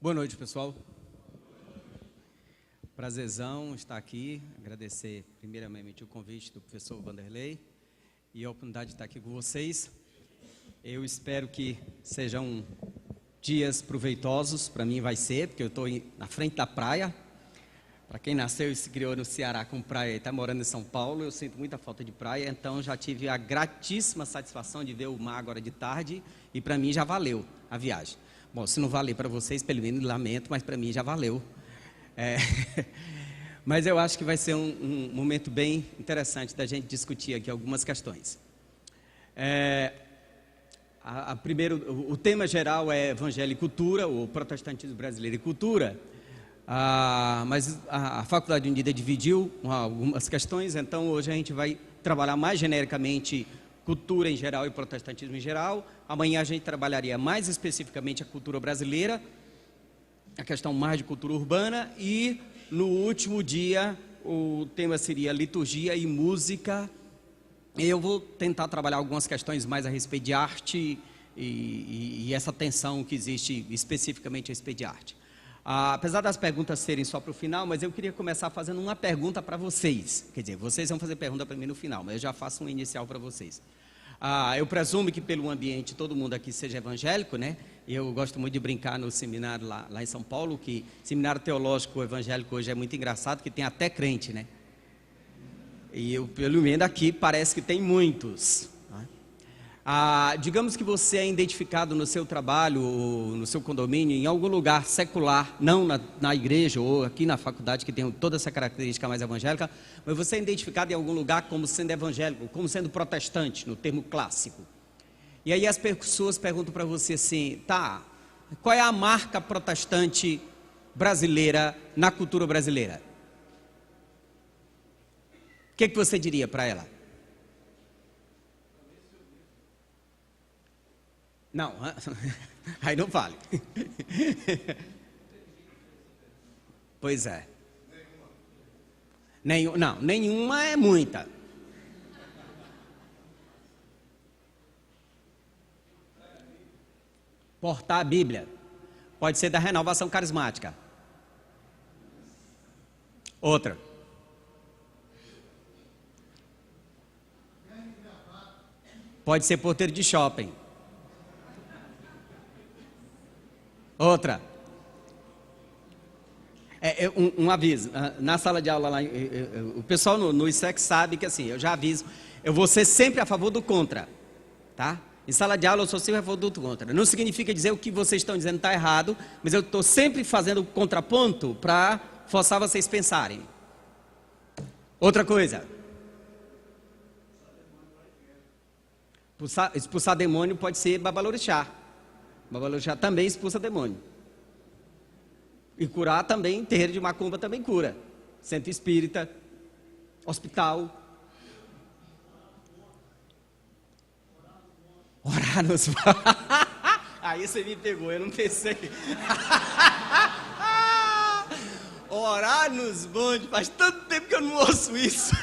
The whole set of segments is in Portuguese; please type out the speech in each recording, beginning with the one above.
Boa noite, pessoal. Prazerzão estar aqui, agradecer primeiramente o convite do professor Vanderlei e a oportunidade de estar aqui com vocês. Eu espero que sejam dias proveitosos, para mim vai ser, porque eu estou na frente da praia. Para quem nasceu e se criou no Ceará com praia e está morando em São Paulo, eu sinto muita falta de praia, então já tive a gratíssima satisfação de ver o mar agora de tarde e para mim já valeu a viagem. Bom, se não valer para vocês, pelo menos lamento, mas para mim já valeu. Mas eu acho que vai ser um momento bem interessante da gente discutir aqui algumas questões. Primeiro, o tema geral é Evangelho e Cultura, ou Protestantismo Brasileiro e Cultura. Mas a Faculdade Unida dividiu algumas questões, então hoje a gente vai trabalhar mais genericamente cultura em geral e protestantismo em geral. Amanhã a gente trabalharia mais especificamente a cultura brasileira, a questão mais de cultura urbana, e no último dia o tema seria liturgia e música. Eu vou tentar trabalhar algumas questões mais a respeito de arte e essa tensão que existe especificamente a respeito de arte. Apesar das perguntas serem só para o final, mas eu queria começar fazendo uma pergunta para vocês. Quer dizer, vocês vão fazer pergunta para mim no final, mas eu já faço uma inicial para vocês. Eu presumo que pelo ambiente todo mundo aqui seja evangélico, né? Eu gosto muito de brincar no seminário lá em São Paulo, que seminário teológico evangélico hoje é muito engraçado, que tem até crente, né? E eu, pelo menos aqui, parece que tem muitos. Digamos que você é identificado no seu trabalho, ou no seu condomínio, em algum lugar secular, não na igreja ou aqui na faculdade, que tem toda essa característica mais evangélica, mas você é identificado em algum lugar como sendo evangélico, como sendo protestante, no termo clássico. E aí as pessoas perguntam para você assim, qual é a marca protestante brasileira na cultura brasileira? O que você diria para ela? Não, aí não vale. Pois é. Nenhuma é muita. Portar a Bíblia. Pode ser da renovação carismática. Outra. Pode ser porteiro de shopping. Outra. Um aviso. Na sala de aula lá, o pessoal no ISEC sabe que assim, eu já aviso, eu vou ser sempre a favor do contra, tá? Em sala de aula eu sou sempre a favor do contra. Não significa dizer o que vocês estão dizendo está errado, mas eu estou sempre fazendo contraponto para forçar vocês pensarem. Outra coisa. Expulsar demônio pode ser babalorixá. Babalorixá também expulsa demônio. E curar também, terreiro de macumba também cura. Centro espírita, hospital. Orar nos Aí você me pegou, eu não pensei. Orar nos bondes, faz tanto tempo que eu não ouço isso.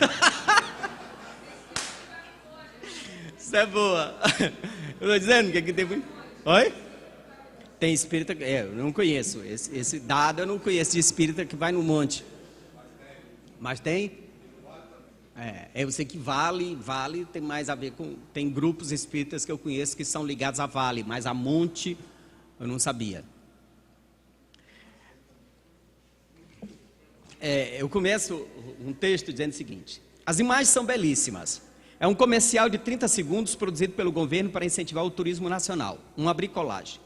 Isso é boa. Eu estou dizendo que aqui tem muito... Oi? Tem espírita, eu não conheço, esse dado eu não conheço de espírita que vai no monte. Mas tem? Eu sei que vale tem mais a ver com, tem grupos espíritas que eu conheço que são ligados a vale, mas a monte eu não sabia. Eu começo um texto dizendo o seguinte: as imagens são belíssimas. É um comercial de 30 segundos produzido pelo governo para incentivar o turismo nacional, uma bricolagem.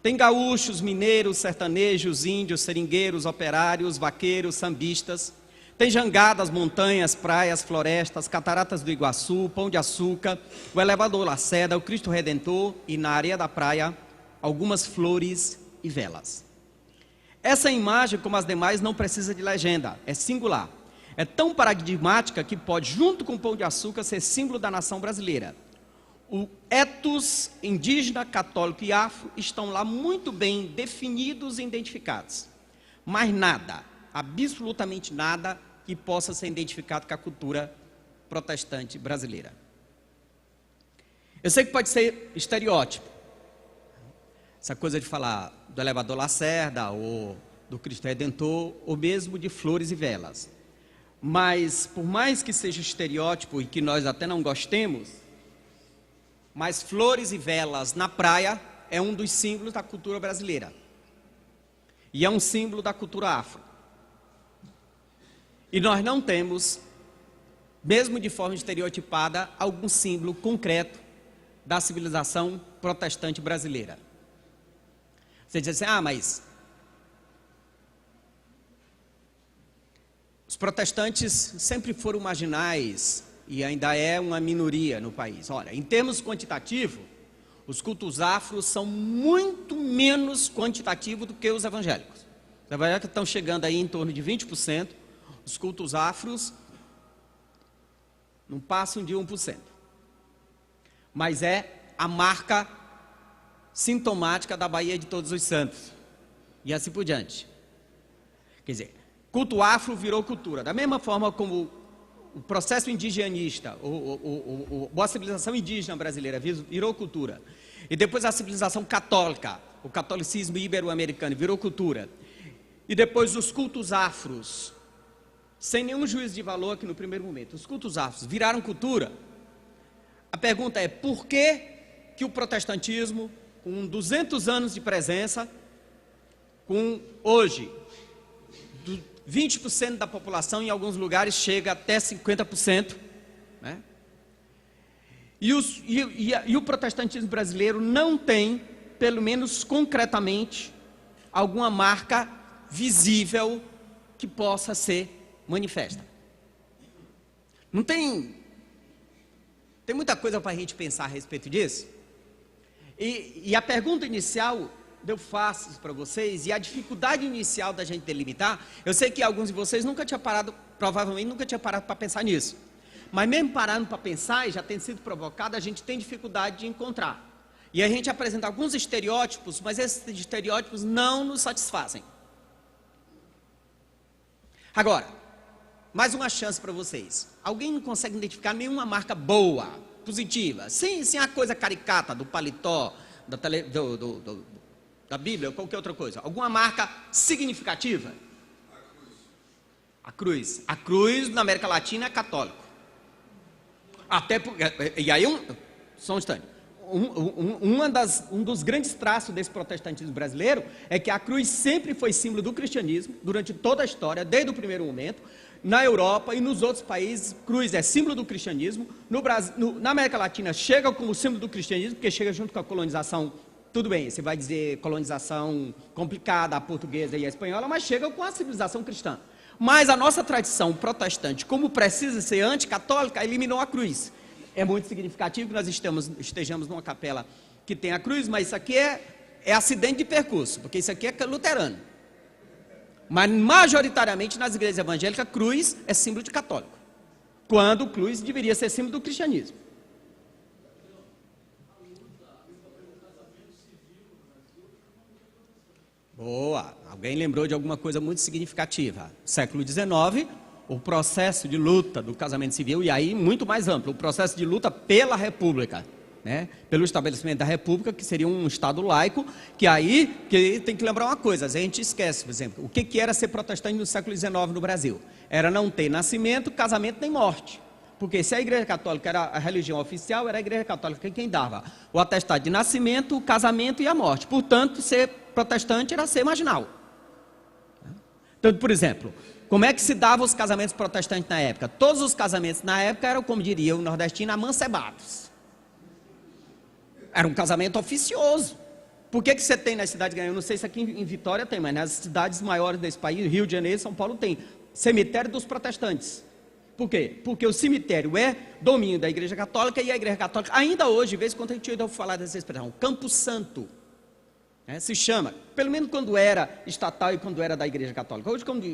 Tem gaúchos, mineiros, sertanejos, índios, seringueiros, operários, vaqueiros, sambistas. Tem jangadas, montanhas, praias, florestas, cataratas do Iguaçu, Pão de Açúcar, o elevador Lacerda, o Cristo Redentor e, na areia da praia, algumas flores e velas. Essa imagem, como as demais, não precisa de legenda, é singular. É tão paradigmática que pode, junto com o Pão de Açúcar, ser símbolo da nação brasileira. O ethos indígena, católico e afro estão lá muito bem definidos e identificados. Mas nada, absolutamente nada, que possa ser identificado com a cultura protestante brasileira. Eu sei que pode ser estereótipo. Essa coisa de falar do elevador Lacerda, ou do Cristo Redentor, ou mesmo de flores e velas. Mas, por mais que seja estereótipo e que nós até não gostemos, mas flores e velas na praia é um dos símbolos da cultura brasileira. E é um símbolo da cultura afro. E nós não temos, mesmo de forma estereotipada, algum símbolo concreto da civilização protestante brasileira. Você diz assim, mas os protestantes sempre foram marginais e ainda é uma minoria no país. Olha, em termos quantitativos, os cultos afros são muito menos quantitativos do que os evangélicos. Os evangélicos estão chegando aí em torno de 20%, os cultos afros não passam de 1%. Mas é a marca sintomática da Baía de Todos os Santos. E assim por diante. Quer dizer, culto afro virou cultura. Da mesma forma como o processo indigenista, a civilização indígena brasileira virou cultura. E depois a civilização católica, o catolicismo ibero-americano virou cultura. E depois os cultos afros, sem nenhum juízo de valor aqui no primeiro momento, os cultos afros viraram cultura. A pergunta é, por que o protestantismo, com 200 anos de presença, com hoje 20% da população, em alguns lugares chega até 50%, né? E o protestantismo brasileiro não tem, pelo menos concretamente, alguma marca visível que possa ser manifesta. Não tem muita coisa para a gente pensar a respeito disso. E a pergunta inicial eu faço para vocês, e a dificuldade inicial da gente delimitar, eu sei que alguns de vocês nunca tinham parado, provavelmente nunca tinham parado para pensar nisso. Mas mesmo parando para pensar, e já tem sido provocado, a gente tem dificuldade de encontrar. E a gente apresenta alguns estereótipos, mas esses estereótipos não nos satisfazem. Agora, mais uma chance para vocês. Alguém não consegue identificar nenhuma marca boa, positiva, sem a coisa caricata do paletó, da Bíblia ou qualquer outra coisa? Alguma marca significativa? A cruz. A cruz na América Latina é católico. Até porque, e aí, só um instante. Um dos grandes traços desse protestantismo brasileiro é que a cruz sempre foi símbolo do cristianismo durante toda a história, desde o primeiro momento. Na Europa e nos outros países, cruz é símbolo do cristianismo. No Brasil, na América Latina chega como símbolo do cristianismo, porque chega junto com a colonização. Tudo bem, você vai dizer colonização complicada, a portuguesa e a espanhola, mas chega com a civilização cristã. Mas a nossa tradição protestante, como precisa ser anticatólica, eliminou a cruz. É muito significativo que nós estejamos numa capela que tem a cruz, mas isso aqui é acidente de percurso, porque isso aqui é luterano. Mas majoritariamente nas igrejas evangélicas, cruz é símbolo de católico, quando cruz deveria ser símbolo do cristianismo. Boa, alguém lembrou de alguma coisa muito significativa. Século XIX, o processo de luta do casamento civil, e aí muito mais amplo, o processo de luta pela República, né? Pelo estabelecimento da República, que seria um Estado laico, que tem que lembrar uma coisa, a gente esquece, por exemplo, o que era ser protestante no século XIX no Brasil? Era não ter nascimento, casamento nem morte. Porque se a Igreja Católica era a religião oficial, era a Igreja Católica quem dava o atestado de nascimento, o casamento e a morte. Portanto, ser protestante era ser marginal. Então, por exemplo, como é que se davam os casamentos protestantes na época? Todos os casamentos na época eram, como diria o nordestino, amancebados. Era um casamento oficioso. Por que você tem nas cidades grandes? Eu não sei se aqui em Vitória tem, mas nas cidades maiores desse país, Rio de Janeiro, São Paulo, tem cemitério dos protestantes. Por quê? Porque o cemitério é domínio da Igreja Católica, e a Igreja Católica, ainda hoje, de vez em quando a gente ouve falar dessa expressão, Campo Santo, se chama, pelo menos quando era estatal e quando era da Igreja Católica. Hoje, quando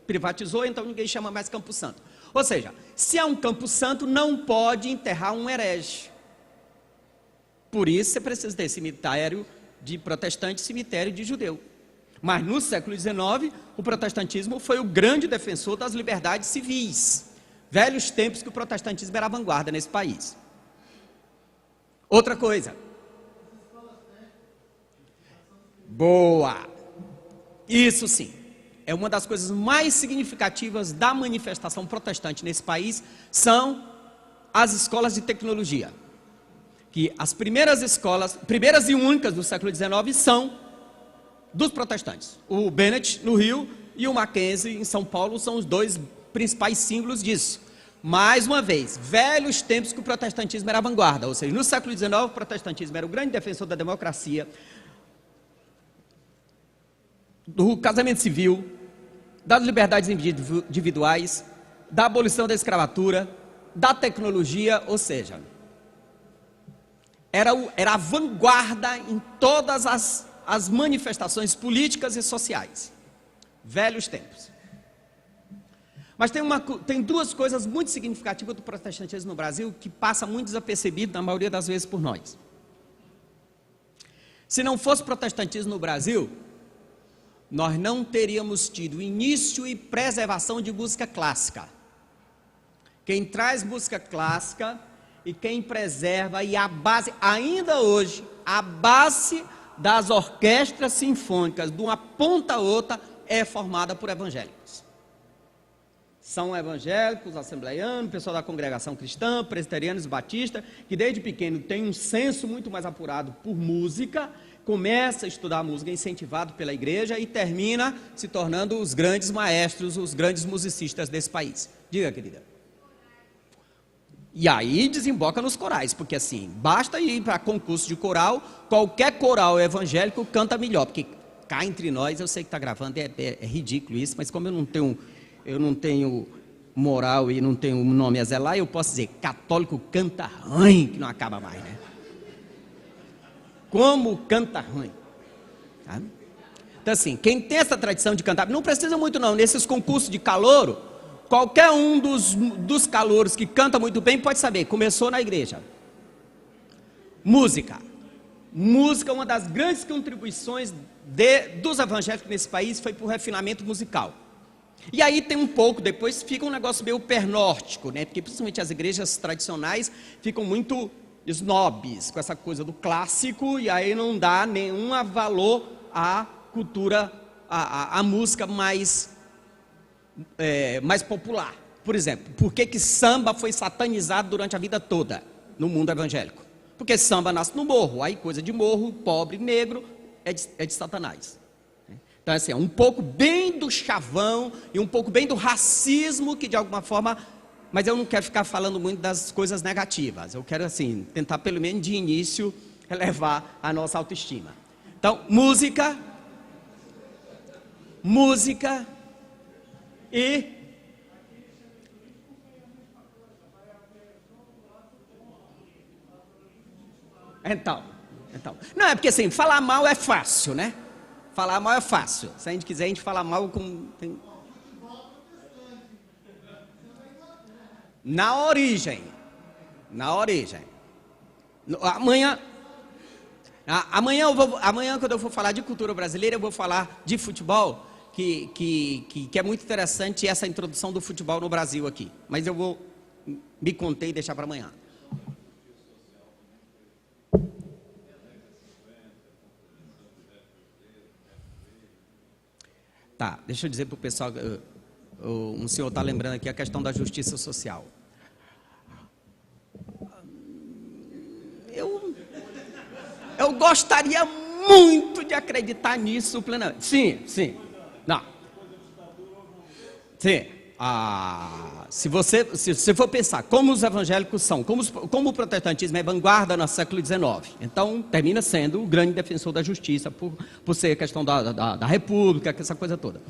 privatizou, então ninguém chama mais Campo Santo. Ou seja, se é um Campo Santo, não pode enterrar um herege. Por isso você precisa ter cemitério de protestante e cemitério de judeu. Mas no século XIX, o protestantismo foi o grande defensor das liberdades civis. Velhos tempos que o protestantismo era a vanguarda nesse país. Outra coisa. Boa! Isso sim. É uma das coisas mais significativas da manifestação protestante nesse país, são as escolas de tecnologia. Que as primeiras escolas, primeiras e únicas do século XIX, são dos protestantes. O Bennett, no Rio, e o Mackenzie, em São Paulo, são os dois principais símbolos disso. Mais uma vez, velhos tempos que o protestantismo era a vanguarda, ou seja, no século XIX, o protestantismo era o grande defensor da democracia, do casamento civil, das liberdades individuais, da abolição da escravatura, da tecnologia, ou seja, era a vanguarda em todas as manifestações políticas e sociais. Velhos tempos. Mas tem duas coisas muito significativas do protestantismo no Brasil que passa muito desapercebido, na maioria das vezes, por nós. Se não fosse protestantismo no Brasil, nós não teríamos tido início e preservação de música clássica. Quem traz música clássica e quem preserva, e a base, ainda hoje, a base das orquestras sinfônicas, de uma ponta a outra, é formada por evangélicos. São evangélicos, assembleianos, pessoal da congregação cristã, presbiterianos, batistas, que desde pequeno tem um senso muito mais apurado por música, começa a estudar música incentivado pela igreja e termina se tornando os grandes maestros, os grandes musicistas desse país. Diga, querida. E aí desemboca nos corais, porque assim, basta ir para concurso de coral, qualquer coral evangélico canta melhor, porque cá entre nós, eu sei que está gravando, é ridículo isso, mas como eu não tenho moral e não tenho nome a zelar, eu posso dizer, católico canta ruim, que não acaba mais, né? Como canta ruim. Tá? Então assim, quem tem essa tradição de cantar, não precisa muito não, nesses concursos de calouro, qualquer um dos calouros que canta muito bem pode saber, começou na igreja. Música. Música, uma das grandes contribuições dos evangélicos nesse país foi para o refinamento musical. E aí tem um pouco, depois fica um negócio meio pernórtico, né? Porque principalmente as igrejas tradicionais ficam muito snobs com essa coisa do clássico, e aí não dá nenhum valor à cultura, à música mais popular. Por exemplo, por que samba foi satanizado durante a vida toda no mundo evangélico? Porque samba nasce no morro, aí coisa de morro, pobre, negro, é de Satanás. Então assim, um pouco bem do chavão e um pouco bem do racismo que de alguma forma, mas eu não quero ficar falando muito das coisas negativas, eu quero assim, tentar pelo menos de início elevar a nossa autoestima. Então, música e então, não é porque assim, falar mal é fácil, né? Falar mal é fácil. Se a gente quiser, a gente fala mal com... Na origem. Amanhã, quando eu for falar de cultura brasileira, eu vou falar de futebol, que é muito interessante essa introdução do futebol no Brasil aqui. Mas eu vou me conter e deixar para amanhã. Tá, deixa eu dizer para o pessoal, um senhor está lembrando aqui a questão da justiça social. Eu gostaria muito de acreditar nisso plenamente. Sim. Não. Sim. Se você for pensar como os evangélicos são, como o protestantismo é vanguarda no século XIX, então termina sendo o grande defensor da justiça, por ser a questão da república, essa coisa toda.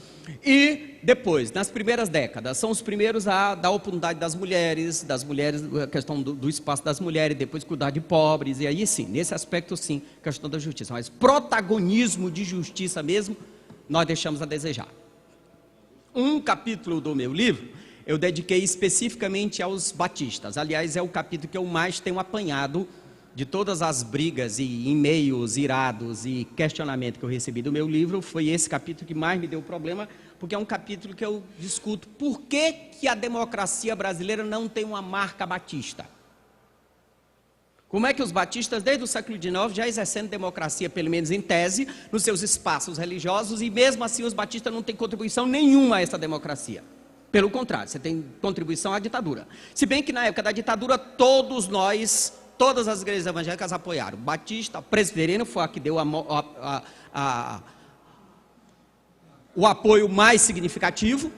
E depois, nas primeiras décadas, são os primeiros a dar oportunidade das mulheres, a questão do espaço das mulheres, depois cuidar de pobres, e aí sim, nesse aspecto sim, questão da justiça. Mas protagonismo de justiça mesmo, nós deixamos a desejar. Um capítulo do meu livro, eu dediquei especificamente aos batistas. Aliás, é o capítulo que eu mais tenho apanhado de todas as brigas e e-mails irados e questionamentos que eu recebi do meu livro. Foi esse capítulo que mais me deu problema, porque é um capítulo que eu discuto por que a democracia brasileira não tem uma marca batista. Como é que os batistas, desde o século XIX, já exercendo democracia, pelo menos em tese, nos seus espaços religiosos, e mesmo assim os batistas não têm contribuição nenhuma a essa democracia. Pelo contrário, você tem contribuição à ditadura. Se bem que na época da ditadura, todas as igrejas evangélicas apoiaram. Batista, presbiteriano foi a que deu o apoio mais significativo,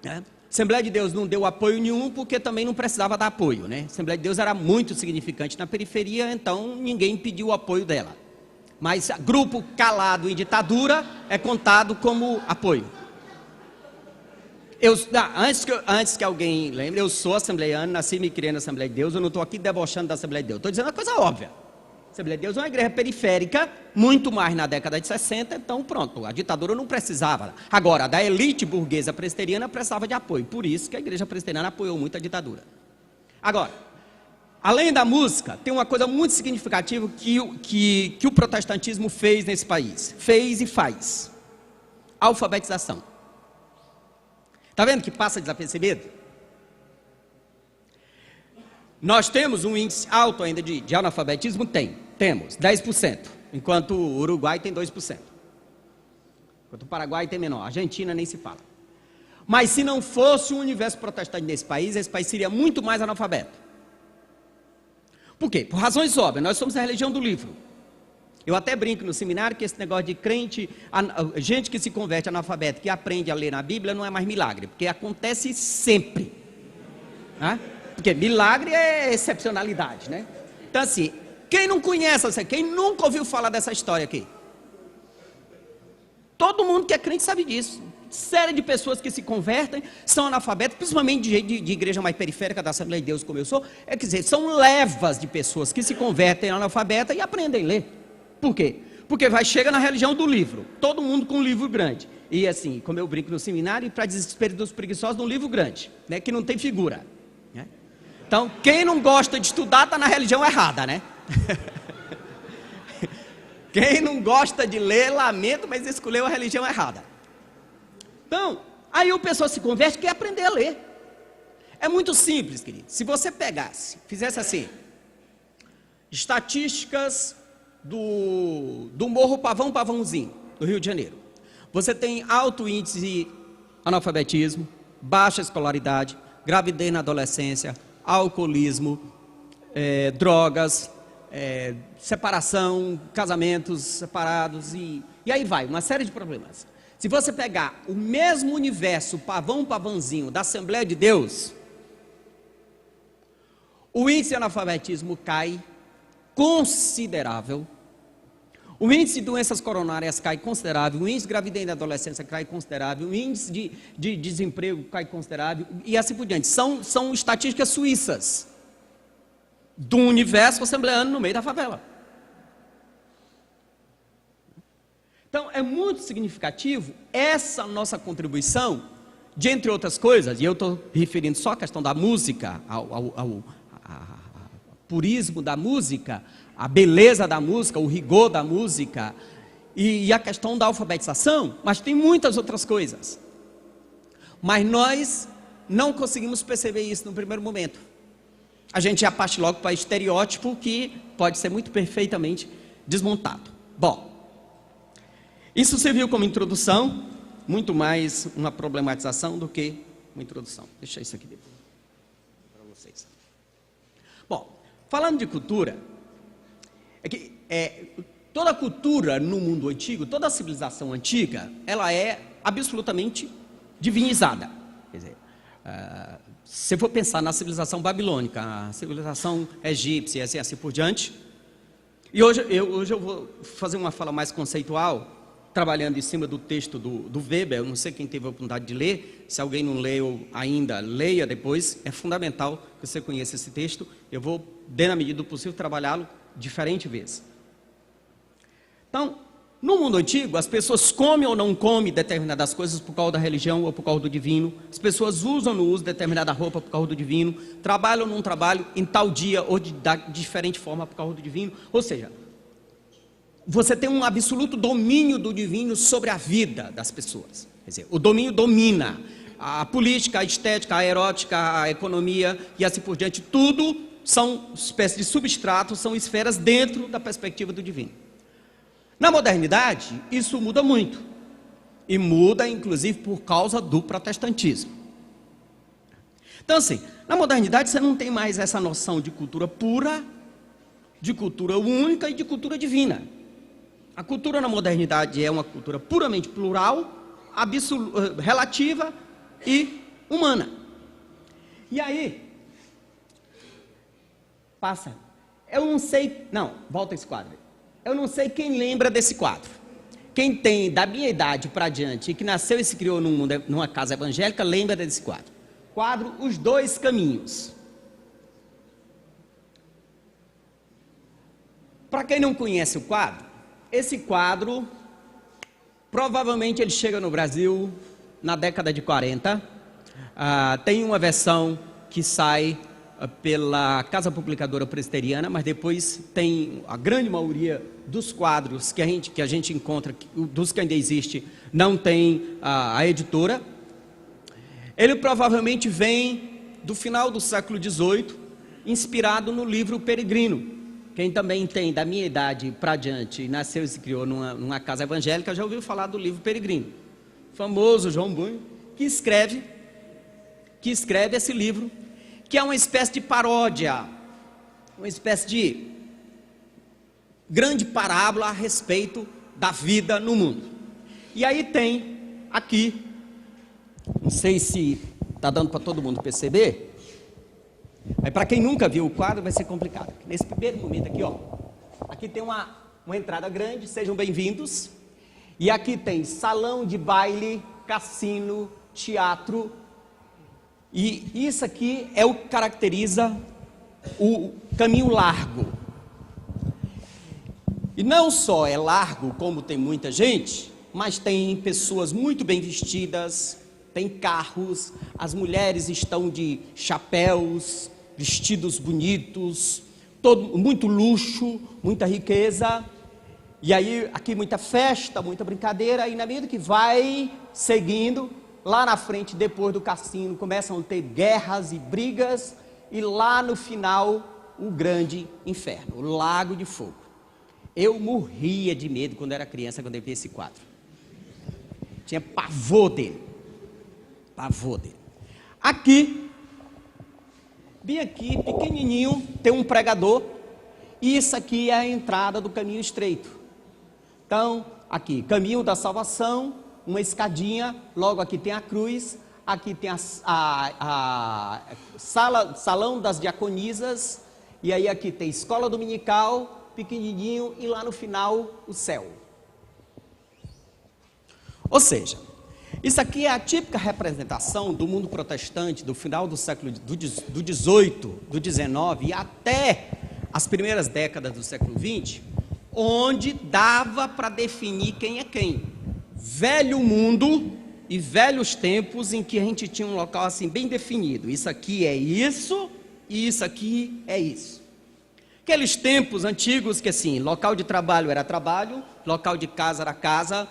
né? Assembleia de Deus não deu apoio nenhum, porque também não precisava dar apoio, né? Assembleia de Deus era muito significante na periferia, então ninguém pediu o apoio dela. Mas grupo calado em ditadura é contado como apoio. Antes que alguém lembre, eu sou assembleiano, nasci e me criei na Assembleia de Deus, eu não estou aqui debochando da Assembleia de Deus, estou dizendo uma coisa óbvia. A Assembleia de Deus é uma igreja periférica, muito mais na década de 60, então pronto, a ditadura não precisava. Agora, da elite burguesa presbiteriana precisava de apoio, por isso que a igreja presbiteriana apoiou muito a ditadura. Agora, além da música, tem uma coisa muito significativa que o protestantismo fez nesse país, fez e faz: alfabetização. Está vendo que passa desapercebido? Nós temos um índice alto ainda de analfabetismo? Temos 10%, enquanto o Uruguai tem 2%. Enquanto o Paraguai tem menor, a Argentina nem se fala. Mas se não fosse o universo protestante nesse país, esse país seria muito mais analfabeto. Por quê? Por razões óbvias, nós somos a religião do livro. Eu até brinco no seminário que esse negócio de crente, gente que se converte analfabeto, que aprende a ler na Bíblia, não é mais milagre, porque acontece sempre. Porque milagre é excepcionalidade, né? Então assim, quem não conhece, quem nunca ouviu falar dessa história aqui? Todo mundo que é crente sabe disso. Série de pessoas que se convertem são analfabetas, principalmente de igreja mais periférica da Assembleia de Deus, como eu sou. Quer dizer, são levas de pessoas que se convertem analfabetas e aprendem a ler. Por quê? Porque chega na religião do livro, todo mundo com um livro grande. E assim, como eu brinco no seminário, para desespero dos preguiçosos, um livro grande, né, que não tem figura. Né? Então, quem não gosta de estudar está na religião errada, né? Quem não gosta de ler, lamento, mas escolheu a religião errada. Então, aí o pessoal se converte e quer aprender a ler. É muito simples, querido. Se você fizesse assim, estatísticas do Morro Pavãozinho, do Rio de Janeiro. Você tem alto índice de analfabetismo, baixa escolaridade, gravidez na adolescência, alcoolismo, drogas, separação, casamentos separados e aí vai, uma série de problemas. Se você pegar o mesmo universo pavãozinho da Assembleia de Deus, o índice de analfabetismo cai considerável, o índice de doenças coronárias cai considerável, o índice de gravidez na adolescência cai considerável, o índice de desemprego cai considerável, e assim por diante. São estatísticas suíças do universo assembleano no meio da favela. Então, é muito significativo essa nossa contribuição, de entre outras coisas, e eu estou referindo só a questão da música, ao purismo da música, a beleza da música, o rigor da música, e a questão da alfabetização, mas tem muitas outras coisas. Mas nós não conseguimos perceber isso no primeiro momento. A gente já parte logo para estereótipo que pode ser muito perfeitamente desmontado. Bom, isso serviu como introdução, muito mais uma problematização do que uma introdução. Deixa isso aqui depois para vocês. Bom, falando de cultura, toda cultura no mundo antigo, toda civilização antiga, ela é absolutamente divinizada. Quer dizer, se for pensar na civilização babilônica, a civilização egípcia, assim por diante, e hoje eu vou fazer uma fala mais conceitual, trabalhando em cima do texto do Weber. Eu não sei quem teve a oportunidade de ler, se alguém não leu ainda, leia depois, é fundamental que você conheça esse texto. Eu vou, na medida do possível, trabalhá-lo diferentes vezes. Então, no mundo antigo, as pessoas comem ou não comem determinadas coisas por causa da religião ou por causa do divino, as pessoas usam ou não usam determinada roupa por causa do divino, trabalham ou não trabalham em tal dia ou de diferente forma por causa do divino, ou seja, você tem um absoluto domínio do divino sobre a vida das pessoas. Quer dizer, o domínio domina a política, a estética, a erótica, a economia e assim por diante, tudo são espécies de substratos, são esferas dentro da perspectiva do divino. Na modernidade, isso muda muito, e muda inclusive por causa do protestantismo. Então assim, na modernidade você não tem mais essa noção de cultura pura, de cultura única e de cultura divina. A cultura na modernidade é uma cultura puramente plural, relativa e humana. E aí, passa, eu não sei, não, volta esse quadro. Eu não sei quem lembra desse quadro. Quem tem da minha idade para diante e que nasceu e se criou numa casa evangélica, lembra desse quadro. Quadro Os Dois Caminhos. Para quem não conhece o quadro, esse quadro, provavelmente ele chega no Brasil na década de 40. Tem uma versão que sai pela Casa Publicadora Presbiteriana, mas depois tem a grande maioria dos quadros que a gente encontra, dos que ainda existe, não tem a editora. Ele provavelmente vem do final do século XVIII, inspirado no livro Peregrino. Quem também tem da minha idade para diante, nasceu e se criou numa casa evangélica, já ouviu falar do livro Peregrino. O famoso João Bunho, que escreve esse livro, que é uma espécie de paródia, uma espécie de grande parábola a respeito da vida no mundo. E aí tem aqui, não sei se está dando para todo mundo perceber, mas para quem nunca viu o quadro vai ser complicado. Nesse primeiro momento aqui, ó, aqui tem uma entrada grande, sejam bem-vindos. E aqui tem salão de baile, cassino, teatro. E isso aqui é o que caracteriza o caminho largo. E não só é largo, como tem muita gente, mas tem pessoas muito bem vestidas, tem carros, as mulheres estão de chapéus, vestidos bonitos, muito luxo, muita riqueza. E aí aqui muita festa, muita brincadeira, e na medida que vai seguindo, lá na frente, depois do cassino, começam a ter guerras e brigas, e lá no final, o grande inferno, o lago de fogo. Eu morria de medo quando era criança, quando eu vi esse quadro. Tinha pavor dele. Pavor dele. Aqui, bem aqui, pequenininho, tem um pregador, e isso aqui é a entrada do caminho estreito. Então, aqui, caminho da salvação, uma escadinha, logo aqui tem a cruz, aqui tem salão das diaconisas, e aí aqui tem escola dominical, pequenininho, e lá no final o céu. Ou seja, isso aqui é a típica representação do mundo protestante do final do século do 18, do 19 e até as primeiras décadas do século 20, onde dava para definir quem é quem. Velho mundo e velhos tempos em que a gente tinha um local assim bem definido. Isso aqui é isso e isso aqui é isso. Aqueles tempos antigos que assim, local de trabalho era trabalho, local de casa era casa,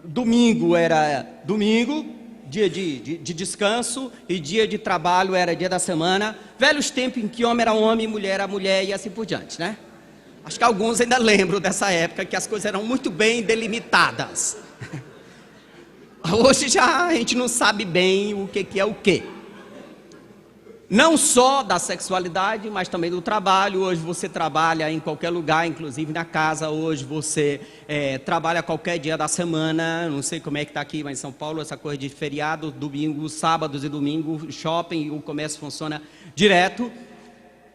domingo era domingo, dia de descanso, e dia de trabalho era dia da semana. Velhos tempos em que homem era homem, mulher era mulher e assim por diante, né? Acho que alguns ainda lembram dessa época que as coisas eram muito bem delimitadas. Hoje já a gente não sabe bem o que é o quê. Não só da sexualidade, mas também do trabalho. Hoje você trabalha em qualquer lugar, inclusive na casa. Hoje você trabalha qualquer dia da semana. Não sei como é que está aqui, mas em São Paulo essa coisa de feriado, domingo, sábados e domingo, shopping, o comércio funciona direto.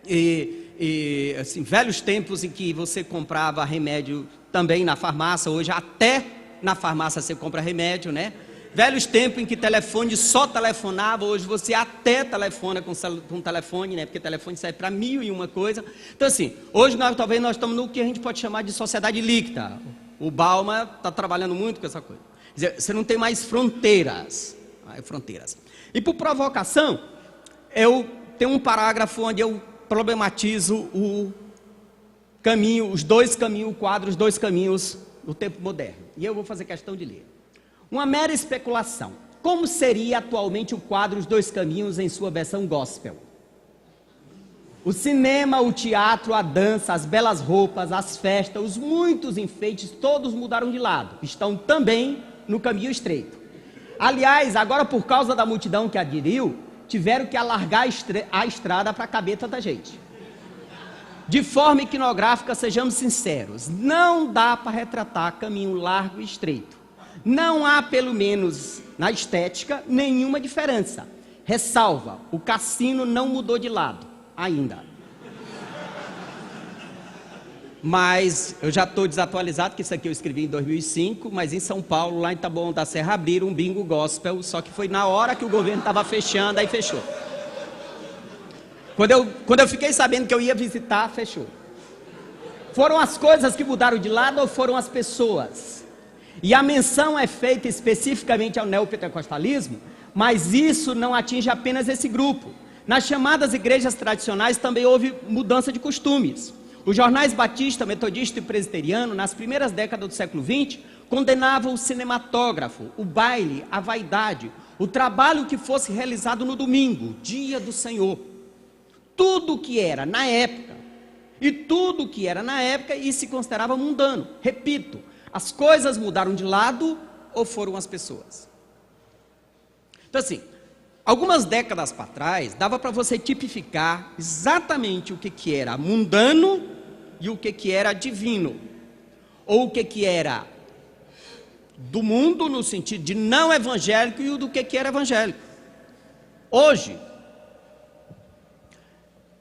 E assim, velhos tempos em que você comprava remédio também na farmácia. Hoje até na farmácia você compra remédio, né? Velhos tempos em que telefone só telefonava, hoje você até telefona com telefone, né? Porque telefone serve para 1001 coisa. Então assim, hoje talvez nós estamos no que a gente pode chamar de sociedade líquida. O Balma está trabalhando muito com essa coisa. Quer dizer, você não tem mais fronteiras. E por provocação, eu tenho um parágrafo onde eu problematizo o caminho, os dois caminhos, o quadro, os dois caminhos do tempo moderno. E eu vou fazer questão de ler. Uma mera especulação. Como seria atualmente o quadro Os Dois Caminhos em sua versão gospel? O cinema, o teatro, a dança, as belas roupas, as festas, os muitos enfeites, todos mudaram de lado. Estão também no caminho estreito. Aliás, agora por causa da multidão que aderiu, tiveram que alargar a estrada para a cabeça da gente. De forma iconográfica, sejamos sinceros, não dá para retratar caminho largo e estreito. Não há, pelo menos na estética, nenhuma diferença. Ressalva, o cassino não mudou de lado, ainda. Mas eu já estou desatualizado, que isso aqui eu escrevi em 2005, mas em São Paulo, lá em Taboão da Serra, abriram um bingo gospel, só que foi na hora que o governo estava fechando, aí fechou. Quando eu fiquei sabendo que eu ia visitar, fechou. Foram as coisas que mudaram de lado ou foram as pessoas? E a menção é feita especificamente ao neopentecostalismo, mas isso não atinge apenas esse grupo. Nas chamadas igrejas tradicionais também houve mudança de costumes. Os jornais batista, metodista e presbiteriano, nas primeiras décadas do século XX, condenavam o cinematógrafo, o baile, a vaidade, o trabalho que fosse realizado no domingo, dia do Senhor. Tudo que era na época, e se considerava mundano. Repito, as coisas mudaram de lado ou foram as pessoas? Então assim, algumas décadas para trás, dava para você tipificar exatamente o que era mundano e o que era divino. Ou o que era do mundo no sentido de não evangélico e o do que era evangélico. Hoje,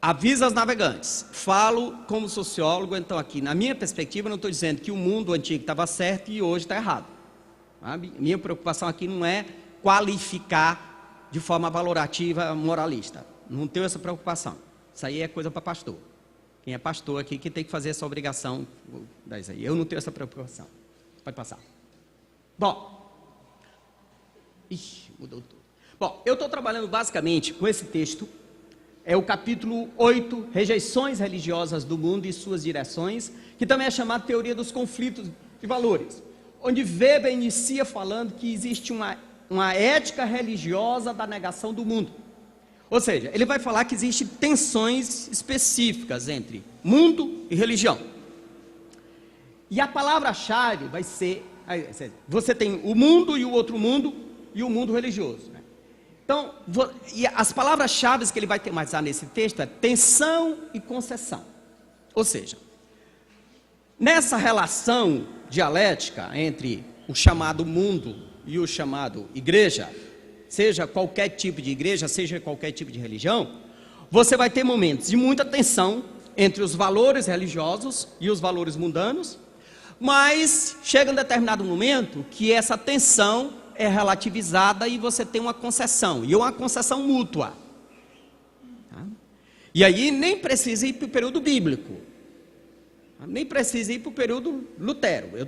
aviso aos navegantes, falo como sociólogo, então aqui, na minha perspectiva, não estou dizendo que o mundo antigo estava certo e hoje está errado. Sabe? Minha preocupação aqui não é qualificar de forma valorativa, moralista. Não tenho essa preocupação. Isso aí é coisa para pastor. Quem é pastor aqui que tem que fazer essa obrigação. Eu não tenho essa preocupação. Pode passar. Bom. Ixi, mudou tudo. Bom, eu estou trabalhando basicamente com esse texto. É o capítulo 8, Rejeições Religiosas do Mundo e Suas Direções, que também é chamado Teoria dos Conflitos de Valores, onde Weber inicia falando que existe uma ética religiosa da negação do mundo. Ou seja, ele vai falar que existem tensões específicas entre mundo e religião. E a palavra-chave vai ser, você tem o mundo e o outro mundo, e o mundo religioso. Então, e as palavras-chave que ele vai tematizar nesse texto é tensão e concessão. Ou seja, nessa relação dialética entre o chamado mundo e o chamado igreja, seja qualquer tipo de igreja, seja qualquer tipo de religião, você vai ter momentos de muita tensão entre os valores religiosos e os valores mundanos, mas chega um determinado momento que essa tensão é relativizada e você tem uma concessão, e uma concessão mútua. Tá? E aí nem precisa ir para o período bíblico, nem precisa ir para o período Lutero. Eu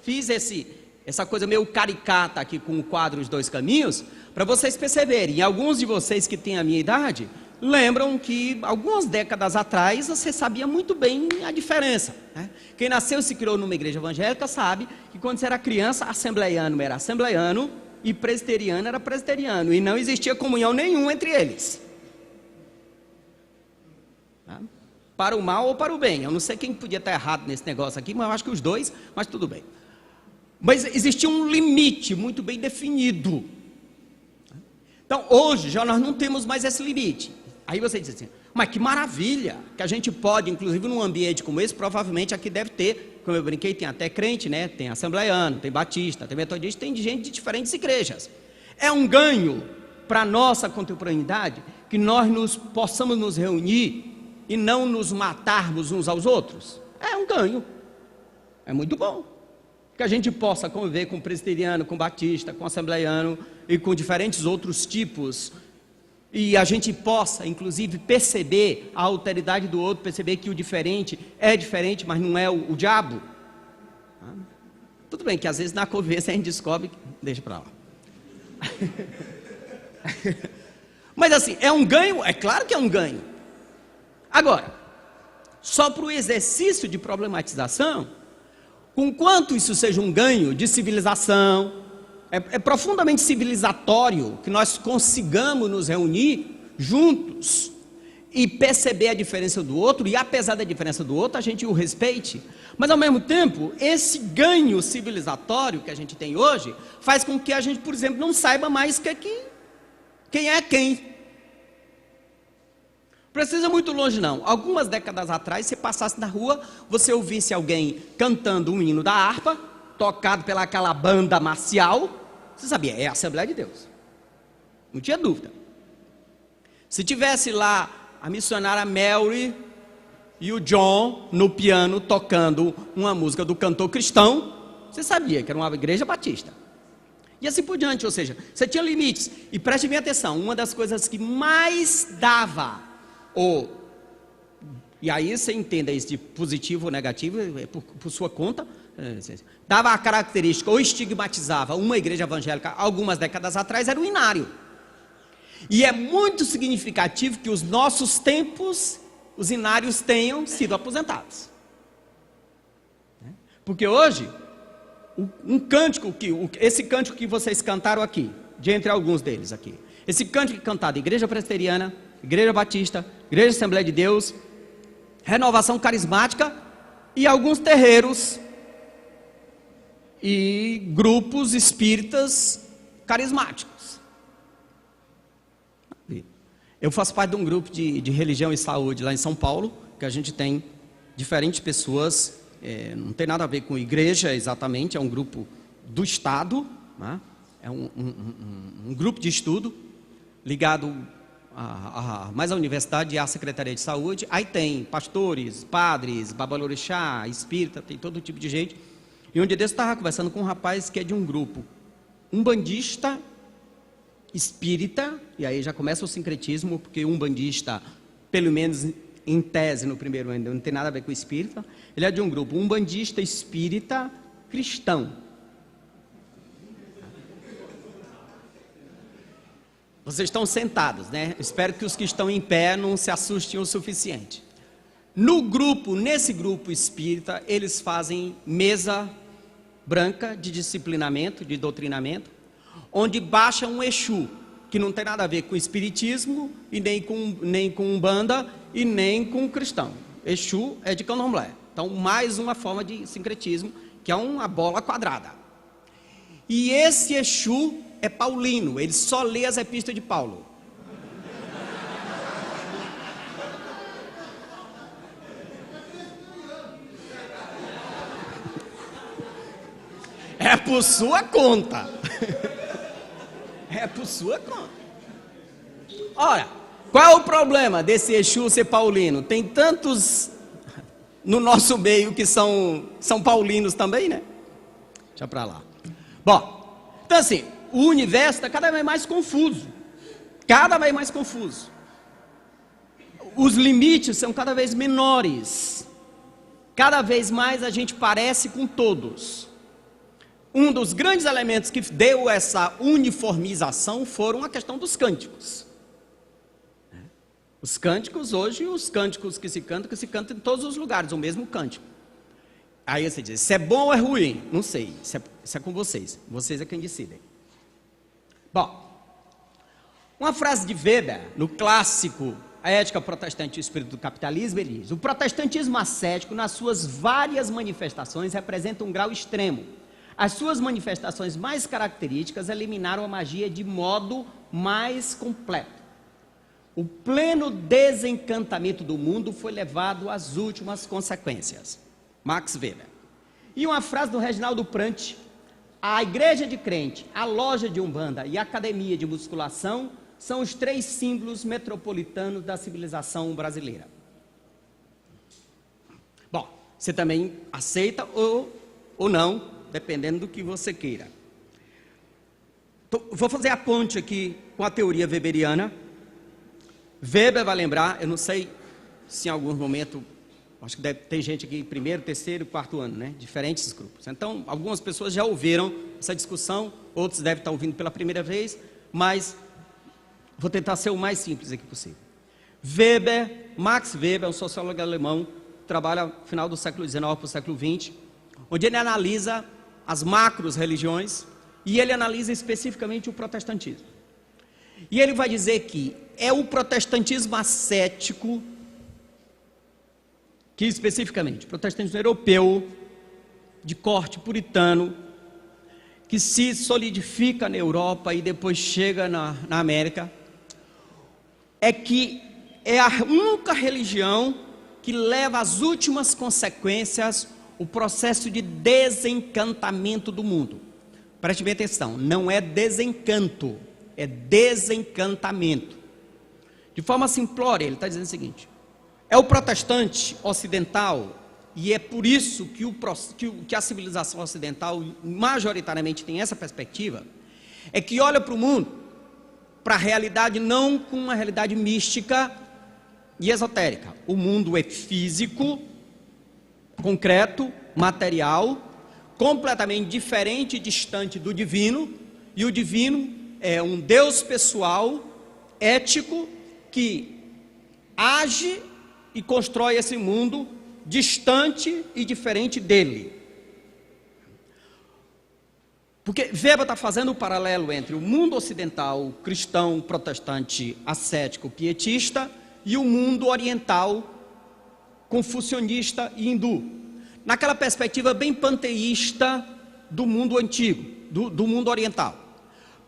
fiz essa coisa meio caricata aqui com o quadro Os Dois Caminhos, para vocês perceberem. E alguns de vocês que têm a minha idade, lembram que algumas décadas atrás você sabia muito bem a diferença, né? Quem nasceu e se criou numa igreja evangélica sabe que quando você era criança, assembleiano era assembleiano e presbiteriano era presbiteriano, e não existia comunhão nenhuma entre eles, tá? Para o mal ou para o bem. Eu não sei quem podia estar errado nesse negócio aqui, mas eu acho que os dois, mas tudo bem. Mas existia um limite muito bem definido. Então hoje já nós não temos mais esse limite. Aí você diz assim, mas que maravilha, que a gente pode, inclusive num ambiente como esse, provavelmente aqui deve ter, como eu brinquei, tem até crente, né? Tem assembleiano, tem batista, tem metodista, tem gente de diferentes igrejas. É um ganho para a nossa contemporaneidade que nós possamos nos reunir e não nos matarmos uns aos outros. É um ganho, é muito bom. Que a gente possa conviver com presbiteriano, com batista, com assembleiano e com diferentes outros tipos, e a gente possa, inclusive, perceber a alteridade do outro, perceber que o diferente é diferente, mas não é o diabo. Tudo bem que às vezes na conversa a gente descobre, deixa para lá. Mas assim, é um ganho? É claro que é um ganho. Agora, só para o exercício de problematização, conquanto isso seja um ganho de civilização, é profundamente civilizatório que nós consigamos nos reunir juntos e perceber a diferença do outro, e apesar da diferença do outro, a gente o respeite. Mas ao mesmo tempo, esse ganho civilizatório que a gente tem hoje, faz com que a gente, por exemplo, não saiba mais quem é quem. Precisa muito longe não. Algumas décadas atrás, você passasse na rua, você ouvisse alguém cantando um hino da harpa, tocado pelaquela banda marcial, você sabia, é a Assembleia de Deus. Não tinha dúvida. Se tivesse lá a missionária Mary e o John no piano tocando uma música do cantor cristão, você sabia que era uma igreja batista. E assim por diante, ou seja, você tinha limites. E preste bem atenção, uma das coisas que mais dava, e aí você entenda isso de positivo ou negativo, por sua conta, dava a característica ou estigmatizava uma igreja evangélica algumas décadas atrás, era o inário. E é muito significativo que os nossos tempos, os inários tenham sido aposentados. Porque hoje, esse cântico que vocês cantaram aqui, de entre alguns deles aqui, esse cântico cantado Igreja Presbiteriana, Igreja Batista, Igreja Assembleia de Deus, Renovação Carismática e alguns terreiros e grupos espíritas carismáticos. Eu faço parte de um grupo de religião e saúde lá em São Paulo, que a gente tem diferentes pessoas, não tem nada a ver com igreja exatamente, é um grupo do Estado, né? É um grupo de estudo ligado mais à universidade e à Secretaria de Saúde. Aí tem pastores, padres, babalorixá, espírita, tem todo tipo de gente. E um dia desse eu estava conversando com um rapaz que é de um grupo umbandista espírita, e aí já começa o sincretismo, porque umbandista, pelo menos em tese no primeiro ano, não tem nada a ver com espírita. Ele é de um grupo umbandista espírita cristão. Vocês estão sentados, né? Espero que os que estão em pé não se assustem o suficiente. Nesse grupo espírita, eles fazem mesa branca de disciplinamento, de doutrinamento, onde baixa um Exu, que não tem nada a ver com espiritismo, e nem com umbanda, e nem com cristão. Exu é de candomblé. Então, mais uma forma de sincretismo, que é uma bola quadrada. E esse Exu é paulino, ele só lê as epístolas de Paulo. É por sua conta. É por sua conta. Ora, qual é o problema desse Exu ser paulino? Tem tantos no nosso meio que são paulinos também, né? Deixa pra lá. Bom, então assim, o universo está cada vez mais confuso. Cada vez mais confuso. Os limites são cada vez menores. Cada vez mais a gente parece com todos. Um dos grandes elementos que deu essa uniformização foram a questão dos cânticos. Os cânticos hoje, os cânticos que se cantam em todos os lugares, o mesmo cântico. Aí você diz, se é bom ou é ruim? Não sei, isso é com vocês. Vocês é quem decidem. Bom, uma frase de Weber, no clássico A Ética Protestante e o Espírito do Capitalismo, ele diz: o protestantismo ascético, nas suas várias manifestações, representa um grau extremo. As suas manifestações mais características eliminaram a magia de modo mais completo. O pleno desencantamento do mundo foi levado às últimas consequências. Max Weber. E uma frase do Reginaldo Prante: a igreja de crente, a loja de umbanda e a academia de musculação são os 3 símbolos metropolitanos da civilização brasileira. Bom, você também aceita ou não, dependendo do que você queira. Vou fazer a ponte aqui com a teoria weberiana. Weber vai lembrar, eu não sei se em algum momento, acho que tem gente aqui primeiro, terceiro, quarto ano, né? Diferentes grupos. Então, algumas pessoas já ouviram essa discussão, outros devem estar ouvindo pela primeira vez, mas vou tentar ser o mais simples aqui possível. Max Weber, um sociólogo alemão, trabalha no final do século XIX para o século XX, onde ele analisa as macros religiões e ele analisa especificamente o protestantismo. E ele vai dizer que é o protestantismo ascético, que especificamente, o protestantismo europeu, de corte puritano, que se solidifica na Europa e depois chega na América, é que é a única religião que leva às últimas consequências o processo de desencantamento do mundo. Preste bem atenção, não é desencanto, é desencantamento. De forma simplória, ele está dizendo o seguinte: é o protestante ocidental, e é por isso que a civilização ocidental majoritariamente tem essa perspectiva, é que olha para o mundo, para a realidade não com uma realidade mística e esotérica. O mundo é físico, concreto, material, completamente diferente e distante do divino, e o divino é um Deus pessoal, ético, que age e constrói esse mundo distante e diferente dele. Porque Weber está fazendo o paralelo entre o mundo ocidental, cristão, protestante, ascético, pietista, e o mundo oriental, confucionista e hindu, naquela perspectiva bem panteísta do mundo antigo, do mundo oriental.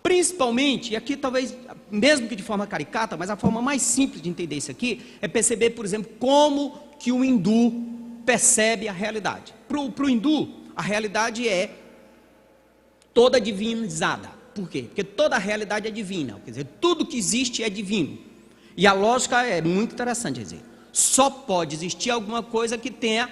Principalmente, e aqui talvez, mesmo que de forma caricata, mas a forma mais simples de entender isso aqui, é perceber, por exemplo, como que o hindu percebe a realidade. Para o hindu, a realidade é toda divinizada. Por quê? Porque toda a realidade é divina, quer dizer, tudo que existe é divino. E a lógica é muito interessante, quer dizer, só pode existir alguma coisa que tenha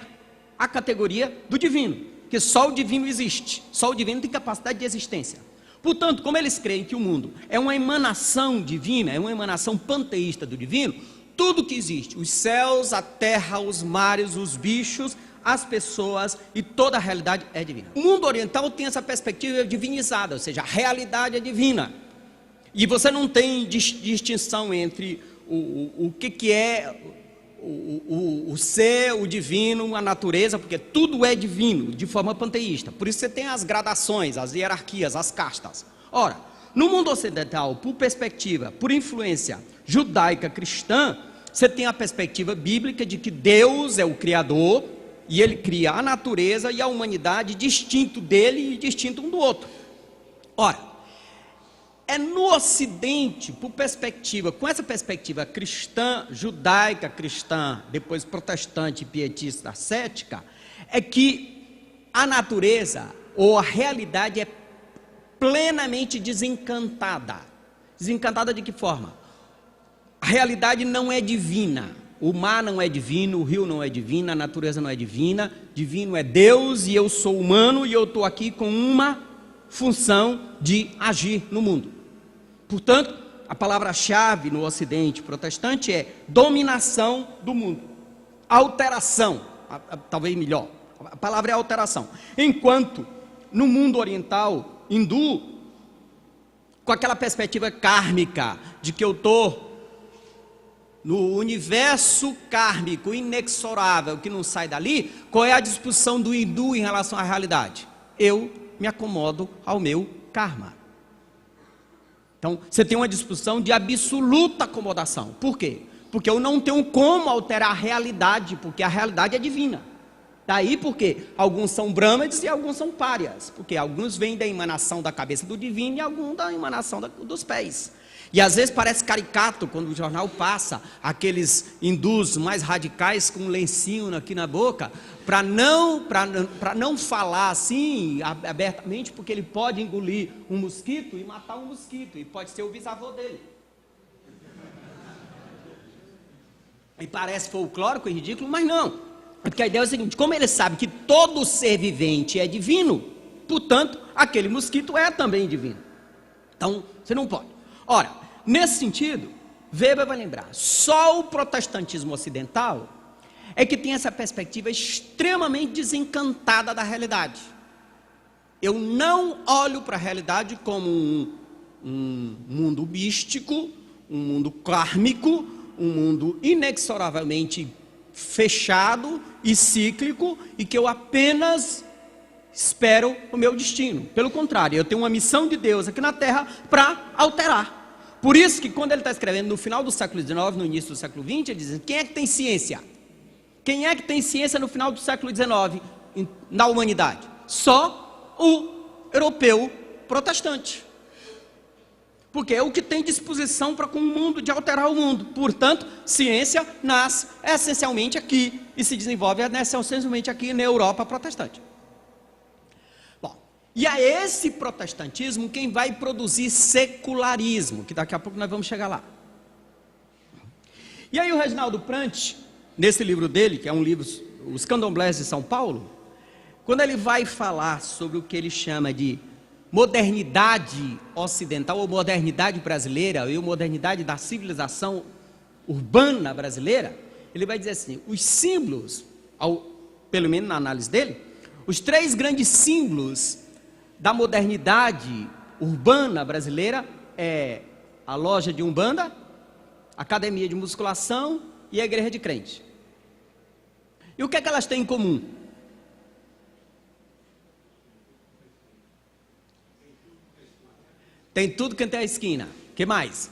a categoria do divino, porque só o divino existe, só o divino tem capacidade de existência. Portanto, como eles creem que o mundo é uma emanação divina, é uma emanação panteísta do divino, tudo que existe, os céus, a terra, os mares, os bichos, as pessoas e toda a realidade é divina. O mundo oriental tem essa perspectiva divinizada, ou seja, a realidade é divina. E você não tem distinção entre o que é o ser, o divino, a natureza, porque tudo é divino, de forma panteísta. Por isso você tem as gradações, as hierarquias, as castas. Ora, no mundo ocidental, por perspectiva, por influência judaica cristã, você tem a perspectiva bíblica de que Deus é o Criador, e Ele cria a natureza e a humanidade distinto dele e distinto um do outro. Ora, é no Ocidente, por perspectiva, com essa perspectiva cristã, judaica cristã, depois protestante, pietista, ascética, é que a natureza ou a realidade é plenamente desencantada. Desencantada de que forma? A realidade não é divina. O mar não é divino, o rio não é divino, a natureza não é divina. Divino é Deus e eu sou humano e eu estou aqui com uma função de agir no mundo. Portanto, a palavra-chave no Ocidente protestante é dominação do mundo, alteração, talvez melhor, a palavra é alteração. Enquanto no mundo oriental, hindu, com aquela perspectiva kármica, de que eu estou no universo kármico, inexorável, que não sai dali, qual é a disposição do hindu em relação à realidade? Eu me acomodo ao meu karma. Então, você tem uma disposição de absoluta acomodação. Por quê? Porque eu não tenho como alterar a realidade, porque a realidade é divina. Daí porque alguns são brahmanes e alguns são párias, porque alguns vêm da emanação da cabeça do divino e alguns da emanação dos pés. E às vezes parece caricato quando o jornal passa aqueles hindus mais radicais com um lencinho aqui na boca, para não falar assim abertamente, porque ele pode engolir um mosquito e matar um mosquito, e pode ser o bisavô dele. E parece folclórico e ridículo, mas não. Porque a ideia é o seguinte: como ele sabe que todo ser vivente é divino, portanto, aquele mosquito é também divino. Então, você não pode. Ora, nesse sentido, Weber vai lembrar, só o protestantismo ocidental é que tem essa perspectiva extremamente desencantada da realidade. Eu não olho para a realidade como um mundo místico, um mundo kármico, um mundo inexoravelmente fechado e cíclico, e que eu apenas espero o meu destino. Pelo contrário, eu tenho uma missão de Deus aqui na Terra para alterar, Por isso que quando ele está escrevendo no final do século XIX, no início do século XX, ele diz, quem é que tem ciência? Quem é que tem ciência no final do século XIX na humanidade? Só o europeu protestante. Porque é o que tem disposição para com o mundo, de alterar o mundo. Portanto, ciência nasce essencialmente aqui e se desenvolve essencialmente aqui na Europa protestante. Bom, e é esse protestantismo quem vai produzir secularismo, que daqui a pouco nós vamos chegar lá. E aí o Reginaldo Prant, nesse livro dele, que é um livro, Os Candomblés de São Paulo, quando ele vai falar sobre o que ele chama de modernidade ocidental, ou modernidade brasileira, ou modernidade da civilização urbana brasileira, ele vai dizer assim, os símbolos, pelo menos na análise dele, os 3 grandes símbolos da modernidade urbana brasileira é a loja de Umbanda, a academia de musculação e a igreja de crente. E o que é que elas têm em comum? Tem tudo que tem a esquina. O que mais?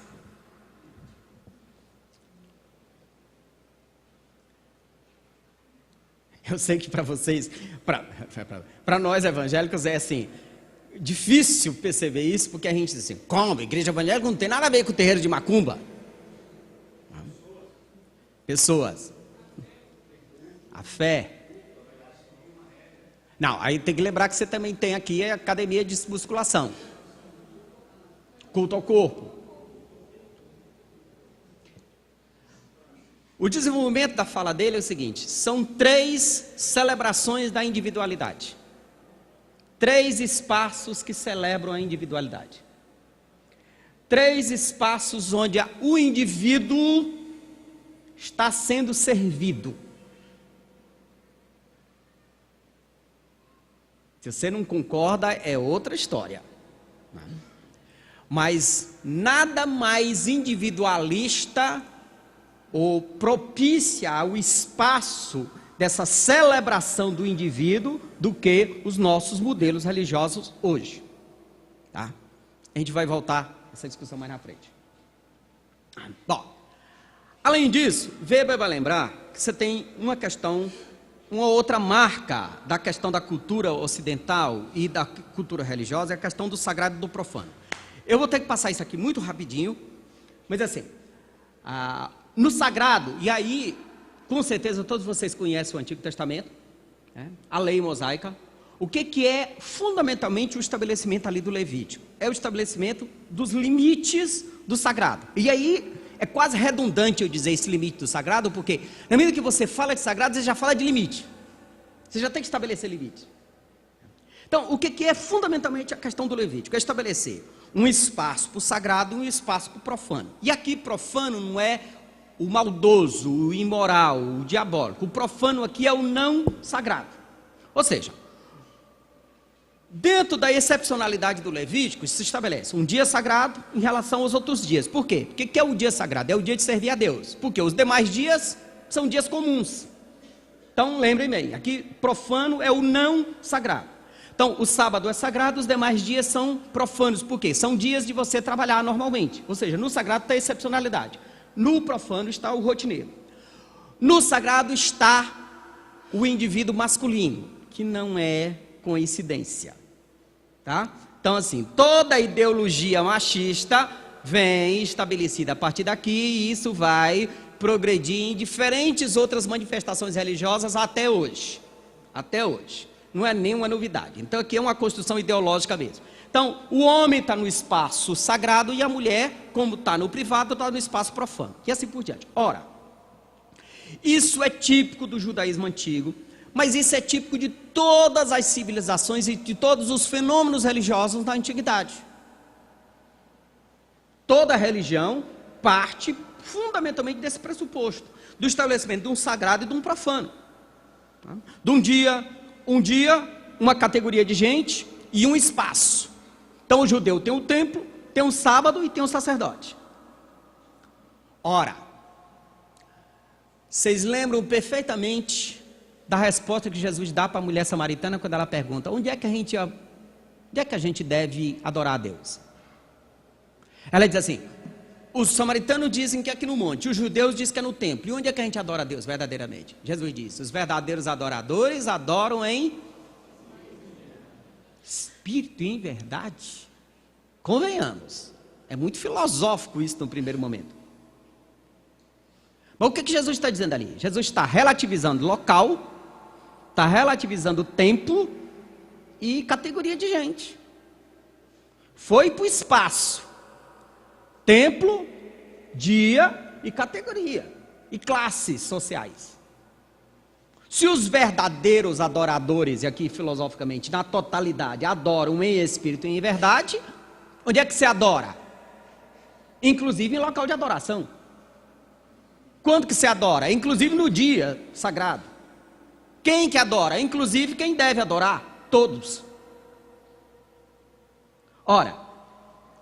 Eu sei que para vocês, para nós evangélicos é assim, difícil perceber isso, porque a gente diz assim, como? Igreja evangélica não tem nada a ver com o terreiro de macumba. Pessoas. A fé. Não, aí tem que lembrar que você também tem aqui a academia de musculação. Culto ao corpo. O desenvolvimento da fala dele é o seguinte, são 3 celebrações da individualidade. 3 espaços que celebram a individualidade. 3 espaços onde o indivíduo está sendo servido. Se você não concorda, é outra história. Mas nada mais individualista ou propícia ao espaço dessa celebração do indivíduo do que os nossos modelos religiosos hoje. Tá? A gente vai voltar a essa discussão mais na frente. Bom, além disso, Weber vai lembrar que você tem uma questão, uma outra marca da questão da cultura ocidental e da cultura religiosa, é a questão do sagrado e do profano. Eu vou ter que passar isso aqui muito rapidinho, mas assim, no sagrado, e aí, com certeza todos vocês conhecem o Antigo Testamento, né, a lei mosaica. O que é fundamentalmente o estabelecimento ali do Levítico? É o estabelecimento dos limites do sagrado. E aí, é quase redundante eu dizer esse limite do sagrado, porque na medida que você fala de sagrado, você já fala de limite. Você já tem que estabelecer limite. Então, o que é fundamentalmente a questão do Levítico? É estabelecer um espaço para o sagrado e um espaço para o profano. E aqui profano não é o maldoso, o imoral, o diabólico. O profano aqui é o não sagrado. Ou seja, dentro da excepcionalidade do Levítico, se estabelece um dia sagrado em relação aos outros dias. Por quê? Porque o que é o dia sagrado? É o dia de servir a Deus. Porque os demais dias são dias comuns. Então, lembrem bem, aqui profano é o não sagrado. Então, o sábado é sagrado, os demais dias são profanos. Por quê? São dias de você trabalhar normalmente. Ou seja, no sagrado está a excepcionalidade. No profano está o rotineiro. No sagrado está o indivíduo masculino, que não é coincidência. Tá? Então, assim, toda a ideologia machista vem estabelecida a partir daqui e isso vai progredir em diferentes outras manifestações religiosas até hoje. Até hoje. Não é nenhuma novidade. Então aqui é uma construção ideológica mesmo. Então o homem está no espaço sagrado e a mulher, como está no privado, está no espaço profano. E assim por diante. Ora, isso é típico do judaísmo antigo, mas isso é típico de todas as civilizações e de todos os fenômenos religiosos da antiguidade. Toda religião parte fundamentalmente desse pressuposto, do estabelecimento de um sagrado e de um profano. Tá? De um dia, uma categoria de gente e um espaço. Então o judeu tem um templo, tem um sábado e tem um sacerdote. Ora, vocês lembram perfeitamente da resposta que Jesus dá para a mulher samaritana quando ela pergunta, onde é que a gente deve adorar a Deus? Ela diz assim, os samaritanos dizem que é aqui no monte, os judeus dizem que é no templo. E onde é que a gente adora a Deus verdadeiramente? Jesus disse, os verdadeiros adoradores adoram em espírito e em verdade. Convenhamos, é muito filosófico isso no primeiro momento. Mas o que Jesus está dizendo ali? Jesus está relativizando local, está relativizando tempo e categoria de gente. Foi para o espaço. Templo, dia e categoria. E classes sociais. Se os verdadeiros adoradores, e aqui filosoficamente, na totalidade, adoram em espírito e em verdade, onde é que se adora? Inclusive em local de adoração. Quando que se adora? Inclusive no dia sagrado. Quem que adora? Inclusive quem deve adorar? Todos. Ora,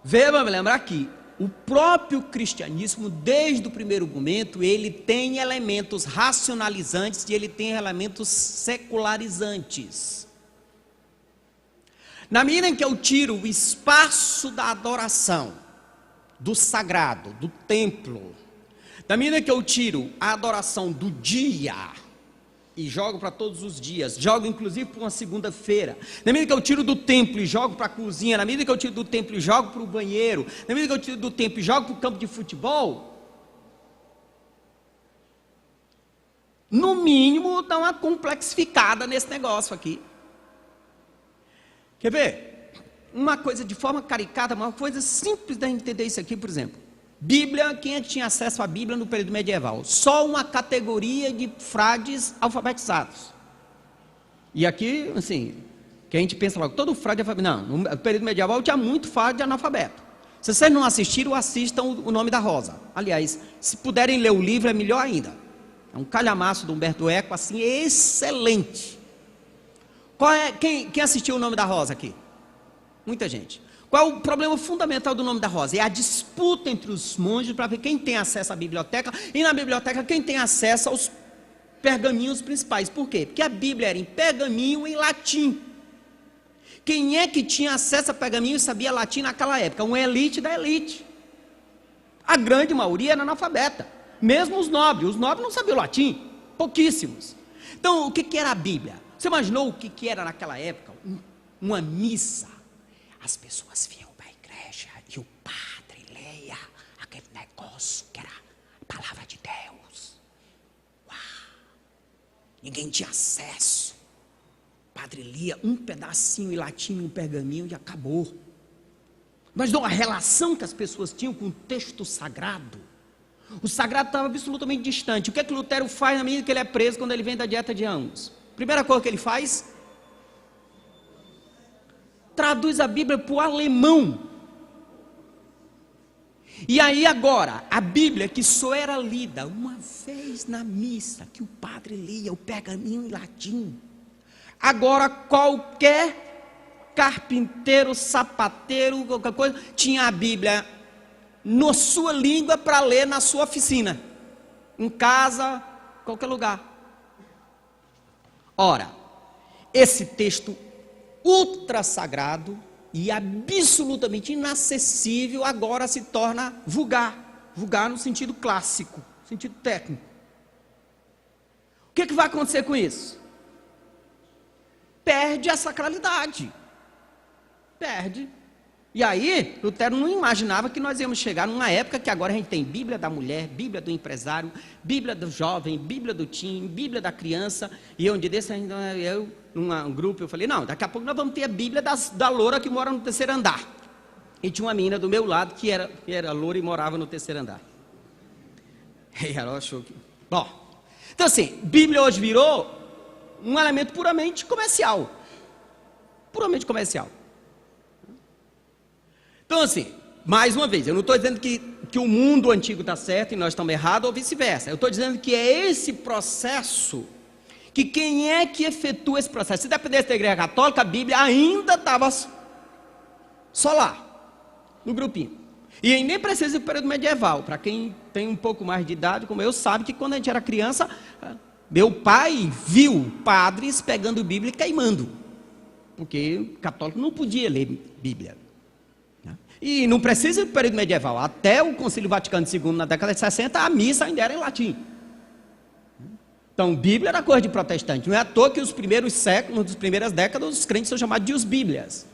vamos lembrar aqui, o próprio cristianismo, desde o primeiro momento, ele tem elementos racionalizantes e ele tem elementos secularizantes. Na medida em que eu tiro o espaço da adoração, do sagrado, do templo, na medida em que eu tiro a adoração do dia e jogo para todos os dias, jogo inclusive para uma segunda-feira, na medida que eu tiro do templo e jogo para a cozinha, na medida que eu tiro do templo e jogo para o banheiro, na medida que eu tiro do templo e jogo para o campo de futebol, no mínimo dá uma complexificada nesse negócio aqui. Quer ver? Uma coisa de forma caricata, uma coisa simples da gente entender isso aqui, por exemplo. Bíblia, quem é que tinha acesso à Bíblia no período medieval? Só uma categoria de frades alfabetizados. E aqui, assim, que a gente pensa logo, todo frade é alfabetizado. Não, no período medieval tinha muito frade analfabeto. Se vocês não assistiram, assistam o Nome da Rosa. Aliás, se puderem ler o livro, é melhor ainda. É um calhamaço do Humberto Eco, assim, excelente. Quem assistiu o Nome da Rosa aqui? Muita gente. Qual é o problema fundamental do Nome da Rosa? É a disputa entre os monges para ver quem tem acesso à biblioteca, e na biblioteca quem tem acesso aos pergaminhos principais. Por quê? Porque a Bíblia era em pergaminho e em latim. Quem é que tinha acesso a pergaminho e sabia latim naquela época? Uma elite da elite. A grande maioria era analfabeta. Mesmo os nobres não sabiam latim, pouquíssimos. Então, o que era a Bíblia? Você imaginou o que era naquela época? Uma missa. As pessoas vinham para a igreja e o padre leia aquele negócio que era a palavra de Deus. Uau! Ninguém tinha acesso. O padre lia um pedacinho em latim, um pergaminho e acabou. Mas a relação que as pessoas tinham com o texto sagrado, o sagrado estava absolutamente distante. O que é que Lutero faz na medida que ele é preso quando ele vem da dieta de Amos? Primeira coisa que ele faz, traduz a Bíblia para o alemão. E aí agora, a Bíblia que só era lida uma vez na missa, que o padre lia o pergaminho em latim, agora qualquer carpinteiro, sapateiro, qualquer coisa, tinha a Bíblia na sua língua para ler na sua oficina, em casa, qualquer lugar. Ora, esse texto ultra sagrado e absolutamente inacessível agora se torna vulgar. Vulgar no sentido clássico, no sentido técnico. O que vai acontecer com isso? Perde a sacralidade. Perde. E aí, Lutero não imaginava que nós íamos chegar numa época que agora a gente tem Bíblia da mulher, Bíblia do empresário, Bíblia do jovem, Bíblia do teen, Bíblia da criança. E onde desse, eu, num grupo, eu falei, não, daqui a pouco nós vamos ter a Bíblia da loura que mora no terceiro andar. E tinha uma menina do meu lado que era loura e morava no terceiro andar. E ela achou que... Bom, então assim, Bíblia hoje virou um elemento puramente comercial. Puramente comercial. Então assim, mais uma vez, eu não estou dizendo que o mundo antigo está certo e nós estamos errados ou vice-versa. Eu estou dizendo que é esse processo, que quem é que efetua esse processo? Se dependesse da Igreja Católica, a Bíblia ainda estava só lá, no grupinho. E nem precisa ir para o período medieval. Para quem tem um pouco mais de idade, como eu, sabe que quando a gente era criança, meu pai viu padres pegando Bíblia e queimando. Porque católico não podia ler Bíblia. E não precisa do período medieval. Até o Concílio Vaticano II, na década de 60, a missa ainda era em latim. Então, Bíblia era coisa de protestante. Não é à toa que os primeiros séculos, nas primeiras décadas, os crentes são chamados de os Bíblias.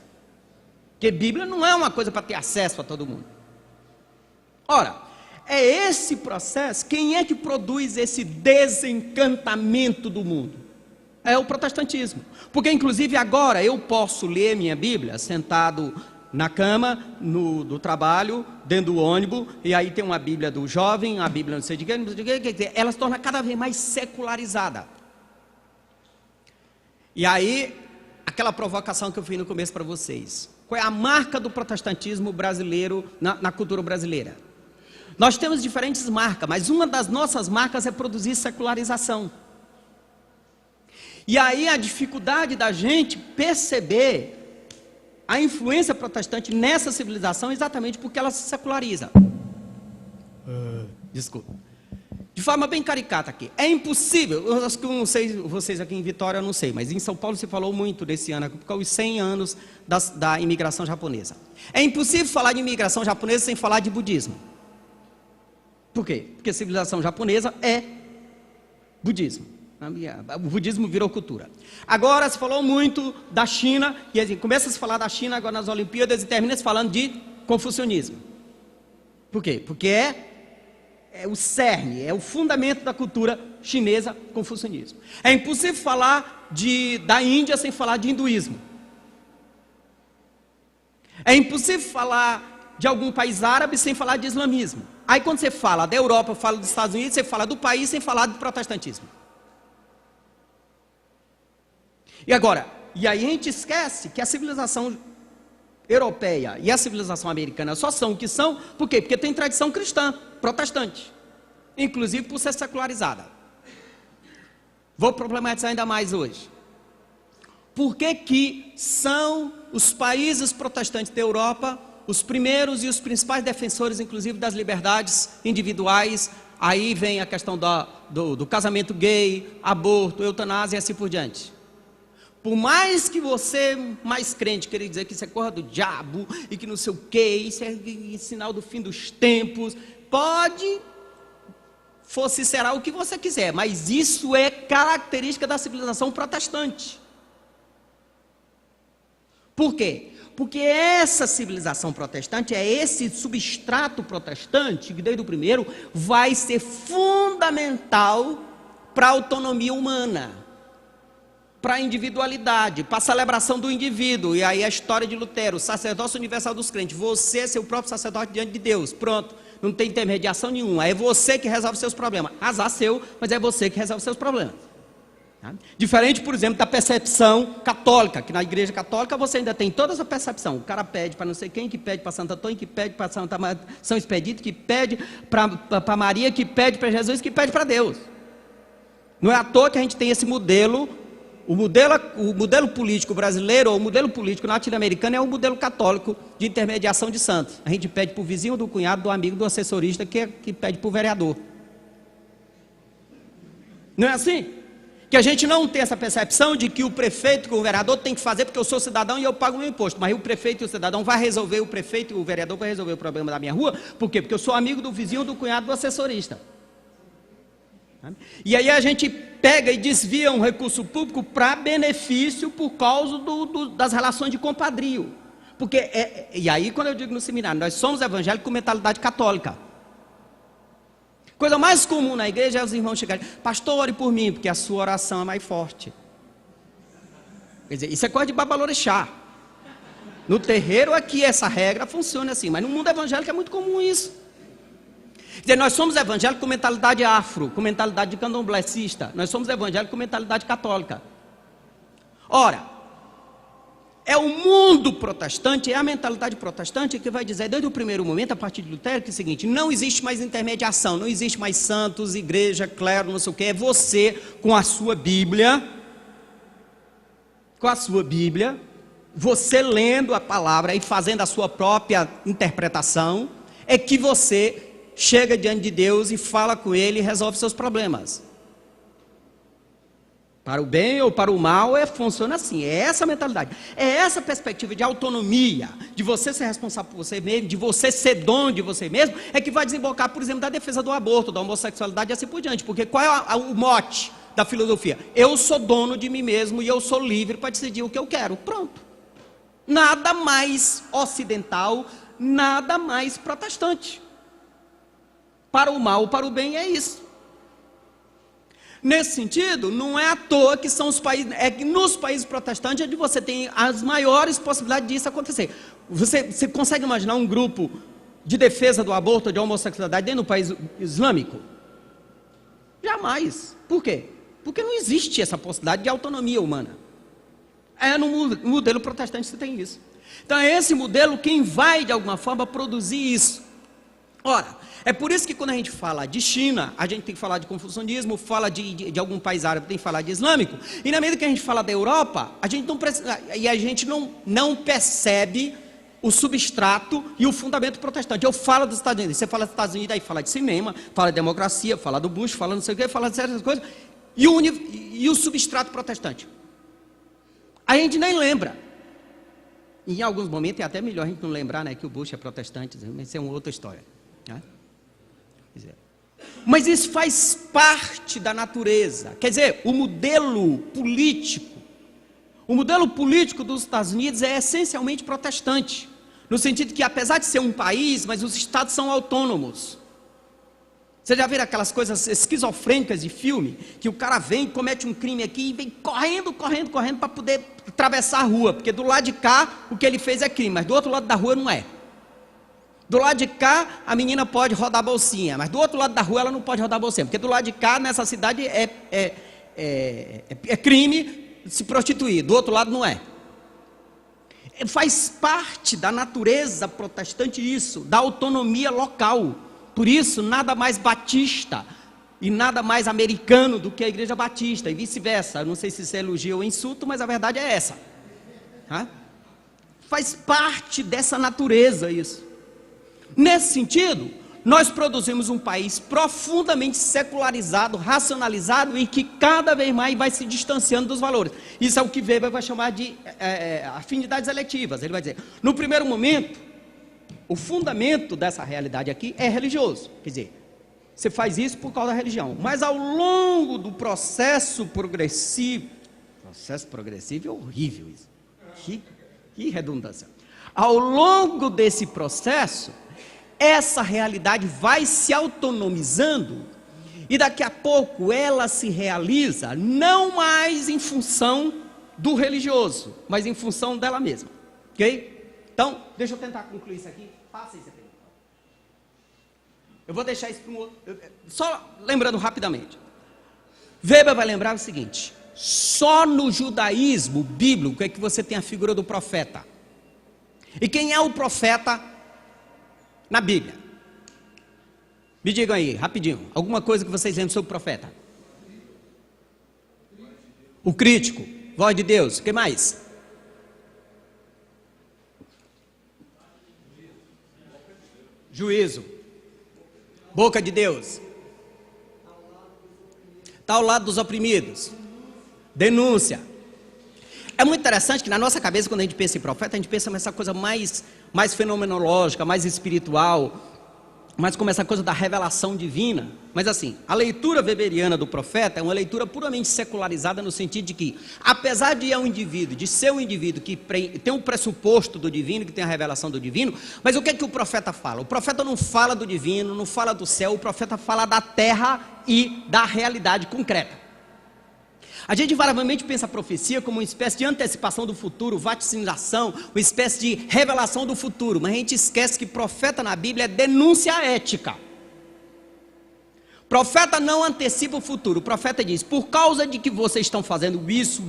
Porque Bíblia não é uma coisa para ter acesso a todo mundo. Ora, é esse processo, quem é que produz esse desencantamento do mundo? É o protestantismo. Porque, inclusive, agora eu posso ler minha Bíblia sentado na cama, do trabalho, dentro do ônibus, e aí tem uma Bíblia do jovem, a Bíblia não sei de quê, ela se torna cada vez mais secularizada. E aí, aquela provocação que eu fiz no começo para vocês. Qual é a marca do protestantismo brasileiro, na cultura brasileira? Nós temos diferentes marcas, mas uma das nossas marcas é produzir secularização. E aí a dificuldade da gente perceber a influência protestante nessa civilização é exatamente porque ela se seculariza. Desculpa. De forma bem caricata aqui. É impossível, eu acho que não sei, vocês aqui em Vitória eu não sei, mas em São Paulo se falou muito desse ano, por causa dos 100 anos da imigração japonesa. É impossível falar de imigração japonesa sem falar de budismo. Por quê? Porque a civilização japonesa é budismo. O budismo virou cultura. Agora se falou muito da China, e assim, começa a se falar da China agora nas Olimpíadas e termina se falando de confucionismo. Por quê? Porque é o cerne, é o fundamento da cultura chinesa, confucionismo. É impossível falar da Índia sem falar de hinduísmo. É impossível falar de algum país árabe sem falar de islamismo. Aí quando você fala da Europa, fala dos Estados Unidos, você fala do país sem falar do protestantismo. E aí a gente esquece que a civilização europeia e a civilização americana só são o que são, por quê? Porque tem tradição cristã, protestante, inclusive por ser secularizada. Vou problematizar ainda mais hoje. Por que são os países protestantes da Europa os primeiros e os principais defensores, inclusive, das liberdades individuais? Aí vem a questão do casamento gay, aborto, eutanásia e assim por diante. Por mais que você, mais crente, queira dizer que isso é coisa do diabo, e que não sei o que, isso é sinal do fim dos tempos, será o que você quiser, mas isso é característica da civilização protestante. Por quê? Porque essa civilização protestante, esse substrato protestante, que desde o primeiro, vai ser fundamental para a autonomia humana, para a individualidade, para a celebração do indivíduo. E aí a história de Lutero, o sacerdócio universal dos crentes, você é seu próprio sacerdote diante de Deus, pronto, não tem intermediação nenhuma, é você que resolve seus problemas, azar seu, mas é você que resolve seus problemas. Diferente, por exemplo, da percepção católica, que na igreja católica você ainda tem toda essa percepção, o cara pede para não sei quem, que pede para Santo Antônio, que pede para São Expedito, que pede para Maria, que pede para Jesus, que pede para Deus. Não é à toa que a gente tem esse modelo. O modelo político brasileiro, ou o modelo político latino-americano é o modelo católico de intermediação de santos. A gente pede para o vizinho, do cunhado, do amigo, do assessorista, que pede para o vereador. Não é assim? Que a gente não tem essa percepção de que o prefeito e o vereador tem que fazer porque eu sou cidadão e eu pago o meu imposto. Mas o prefeito e o cidadão vai resolver, o prefeito e o vereador vai resolver o problema da minha rua. Por quê? Porque eu sou amigo do vizinho, do cunhado, do assessorista. E aí a gente pega e desvia um recurso público para benefício por causa das relações de compadrio. Porque e aí quando eu digo no seminário, nós somos evangélicos com mentalidade católica. Coisa mais comum na igreja é os irmãos chegarem: pastor, ore por mim, porque a sua oração é mais forte. Quer dizer, isso é coisa de babalorixá. No terreiro aqui essa regra funciona assim, mas no mundo evangélico é muito comum isso. Quer dizer, nós somos evangélicos com mentalidade afro, com mentalidade de candomblessista. Nós somos evangélicos com mentalidade católica. Ora, é o mundo protestante, é a mentalidade protestante que vai dizer, desde o primeiro momento, a partir de Lutero, que é o seguinte: não existe mais intermediação, não existe mais santos, igreja, clero, não sei o que, é você com a sua Bíblia, você lendo a palavra e fazendo a sua própria interpretação, é que você chega diante de Deus e fala com Ele e resolve seus problemas. Para o bem ou para o mal, funciona assim, é essa mentalidade, é essa perspectiva de autonomia, de você ser responsável por você mesmo, de você ser dono de você mesmo, é que vai desembocar, por exemplo, da defesa do aborto, da homossexualidade e assim por diante, porque qual é o mote da filosofia? Eu sou dono de mim mesmo e eu sou livre para decidir o que eu quero, pronto. Nada mais ocidental, nada mais protestante. Para o mal ou para o bem é isso. Nesse sentido, não é à toa que são os países, é que nos países protestantes é onde você tem as maiores possibilidades disso acontecer. Você consegue imaginar um grupo de defesa do aborto ou de homossexualidade dentro do país islâmico? Jamais. Por quê? Porque não existe essa possibilidade de autonomia humana. É no modelo protestante você tem isso. Então é esse modelo quem vai de alguma forma produzir isso. Ora, é por isso que quando a gente fala de China, a gente tem que falar de confucionismo, fala de algum país árabe, tem que falar de islâmico, e na medida que a gente fala da Europa, a gente não percebe o substrato e o fundamento protestante. Eu falo dos Estados Unidos, você fala dos Estados Unidos, aí fala de cinema, fala de democracia, fala do Bush, fala não sei o que, fala de certas coisas, e o substrato protestante. A gente nem lembra. E em alguns momentos é até melhor a gente não lembrar, né, que o Bush é protestante, mas isso é uma outra história. Né? Mas isso faz parte da natureza. Quer dizer, o modelo político dos Estados Unidos é essencialmente protestante, no sentido que apesar de ser um país, mas os estados são autônomos. Você já viu aquelas coisas esquizofrênicas de filme, que o cara vem, comete um crime aqui e vem correndo para poder atravessar a rua, porque do lado de cá o que ele fez é crime, mas do outro lado da rua não é. Do lado de cá a menina pode rodar bolsinha, mas do outro lado da rua ela não pode rodar bolsinha, porque do lado de cá nessa cidade é crime se prostituir, do outro lado não é. Faz parte da natureza protestante isso, da autonomia local. Por isso, nada mais batista e nada mais americano do que a igreja batista, e vice-versa. Eu não sei se isso é elogio ou insulto, mas a verdade é essa. Faz parte dessa natureza isso. Nesse sentido, nós produzimos um país profundamente secularizado, racionalizado, e que cada vez mais vai se distanciando dos valores. Isso é o que Weber vai chamar de afinidades eletivas. Ele vai dizer, no primeiro momento, o fundamento dessa realidade aqui é religioso, quer dizer, você faz isso por causa da religião, mas ao longo do processo progressivo é horrível isso, que redundância, ao longo desse processo, essa realidade vai se autonomizando, e daqui a pouco ela se realiza, não mais em função do religioso, mas em função dela mesma, ok? Então, deixa eu tentar concluir isso aqui. Passa isso aqui. Eu vou deixar isso para um outro. Só lembrando rapidamente. Weber vai lembrar o seguinte: só no judaísmo bíblico é que você tem a figura do profeta. E quem é o profeta na Bíblia? Me digam aí, rapidinho. Alguma coisa que vocês lembram sobre o profeta? O crítico, voz de Deus. O que mais? Juízo, boca de Deus, está ao lado dos oprimidos, denúncia. É muito interessante que na nossa cabeça, quando a gente pensa em profeta, a gente pensa nessa coisa mais fenomenológica, mais espiritual, mais como essa coisa da revelação divina. Mas assim, a leitura weberiana do profeta é uma leitura puramente secularizada, no sentido de que, apesar de ser um indivíduo que tem um pressuposto do divino, que tem a revelação do divino, mas o que é que o profeta fala? O profeta não fala do divino, não fala do céu, o profeta fala da terra e da realidade concreta. A gente invariavelmente pensa a profecia como uma espécie de antecipação do futuro, vaticinação, uma espécie de revelação do futuro, mas a gente esquece que profeta na Bíblia é denúncia ética. Profeta não antecipa o futuro, o profeta diz, por causa de que vocês estão fazendo isso,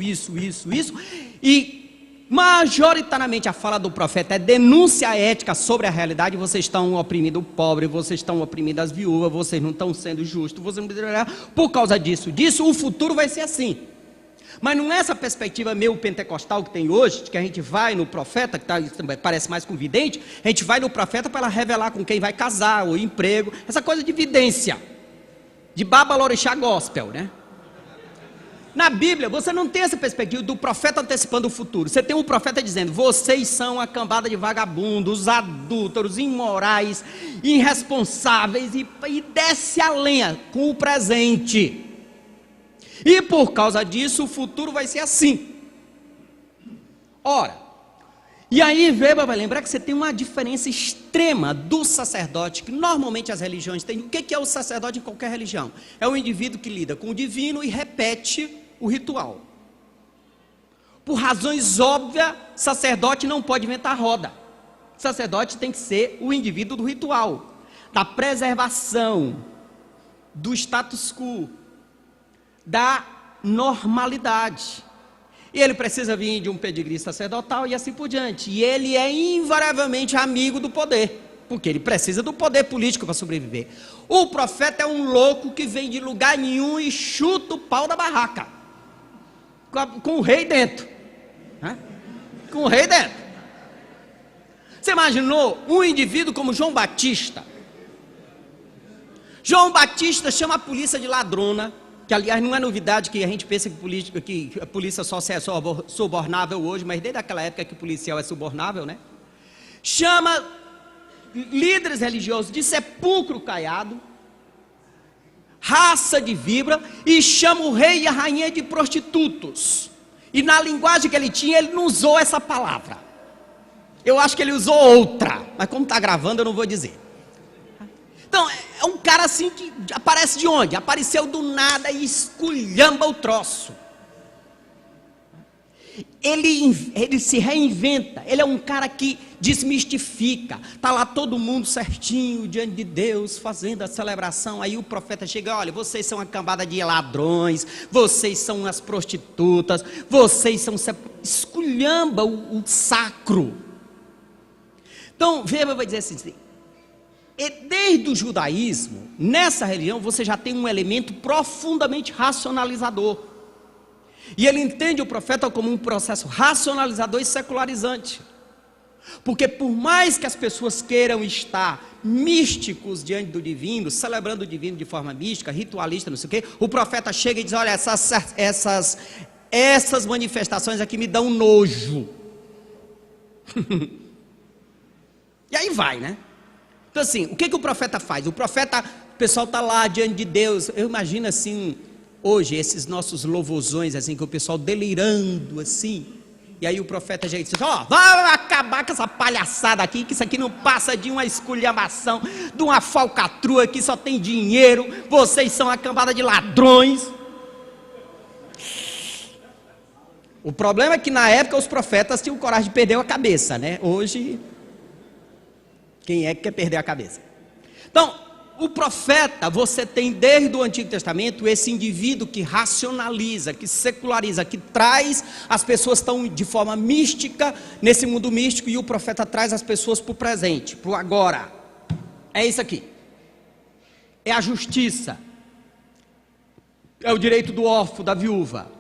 e majoritariamente a fala do profeta é denúncia ética sobre a realidade. Vocês estão oprimindo o pobre, vocês estão oprimindo as viúvas, vocês não estão sendo justos, por causa disso, o futuro vai ser assim. Mas não é essa perspectiva meio pentecostal que tem hoje, de que a gente vai no profeta, que parece mais com vidente, a gente vai no profeta para revelar com quem vai casar, o emprego, essa coisa de vidência, de babalorixá gospel, né? Na Bíblia, você não tem essa perspectiva do profeta antecipando o futuro. Você tem um profeta dizendo: vocês são a cambada de vagabundos, adúlteros, imorais, irresponsáveis, e desce a lenha com o presente. E por causa disso, o futuro vai ser assim. Ora, e aí, vai lembrar que você tem uma diferença extrema do sacerdote, que normalmente as religiões têm. O que é o sacerdote em qualquer religião? É o indivíduo que lida com o divino e repete o ritual. Por razões óbvias, sacerdote não pode inventar roda. Sacerdote tem que ser o indivíduo do ritual, da preservação, do status quo, da normalidade. E ele precisa vir de um pedigree sacerdotal e assim por diante. E ele é invariavelmente amigo do poder, porque ele precisa do poder político para sobreviver. O profeta é um louco que vem de lugar nenhum e chuta o pau da barraca, com o rei dentro. Com o rei dentro. Você imaginou um indivíduo como João Batista? João Batista chama a polícia de ladrona, que aliás não é novidade que a gente pensa que a polícia só é subornável hoje, mas desde aquela época que o policial é subornável, né? Chama líderes religiosos de sepulcro caiado, raça de víbora, e chama o rei e a rainha de prostitutos. E na linguagem que ele tinha, ele não usou essa palavra. Eu acho que ele usou outra, mas como está gravando eu não vou dizer. Então, é um cara assim que aparece de onde? Apareceu do nada e esculhamba o troço. Ele se reinventa, ele é um cara que desmistifica. Está lá todo mundo certinho diante de Deus, fazendo a celebração. Aí o profeta chega: olha, vocês são uma cambada de ladrões, vocês são umas prostitutas, vocês são... esculhamba o sacro. Então, Weber vai dizer assim: e desde o judaísmo, nessa religião, você já tem um elemento profundamente racionalizador. E ele entende o profeta como um processo racionalizador e secularizante. Porque por mais que as pessoas queiram estar místicos diante do divino, celebrando o divino de forma mística, ritualista, não sei o quê, o profeta chega e diz: olha, essas manifestações aqui me dão nojo. E aí vai, né? Então assim, o que o profeta faz? O profeta, o pessoal está lá diante de Deus. Eu imagino assim, hoje, esses nossos louvorzões, assim, que o pessoal delirando assim. E aí o profeta já diz: ó, vai acabar com essa palhaçada aqui, que isso aqui não passa de uma esculhambação, de uma falcatrua, que só tem dinheiro, vocês são a cambada de ladrões. O problema é que na época os profetas tinham coragem de perder a cabeça, né? Hoje... quem é que quer perder a cabeça? Então, o profeta, você tem desde o Antigo Testamento esse indivíduo que racionaliza, que seculariza, que traz as pessoas tão de forma mística nesse mundo místico, e o profeta traz as pessoas para o presente, para o agora. É isso aqui. É a justiça. É o direito do órfão, da viúva.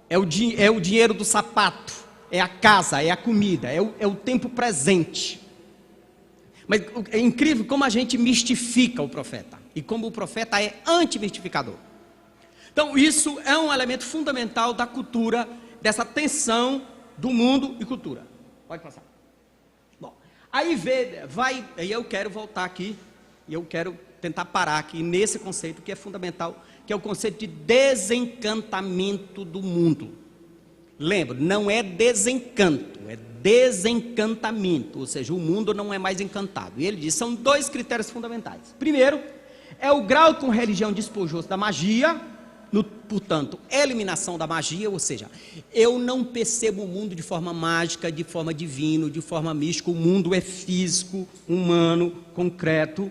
É o dinheiro do sapato. É a casa, é a comida, é o tempo presente. Mas é incrível como a gente mistifica o profeta, e como o profeta é anti-mistificador. Então isso é um elemento fundamental da cultura, dessa tensão do mundo e cultura. Pode passar. Bom, aí aí eu quero voltar aqui, e eu quero tentar parar aqui nesse conceito que é fundamental, que é o conceito de desencantamento do mundo. Lembra, não é desencanto, é desencantamento, ou seja, o mundo não é mais encantado. E ele diz, são dois critérios fundamentais. Primeiro, é o grau com religião despojou-se da magia, portanto, eliminação da magia, ou seja, eu não percebo o mundo de forma mágica, de forma divina, de forma mística. O mundo é físico, humano, concreto.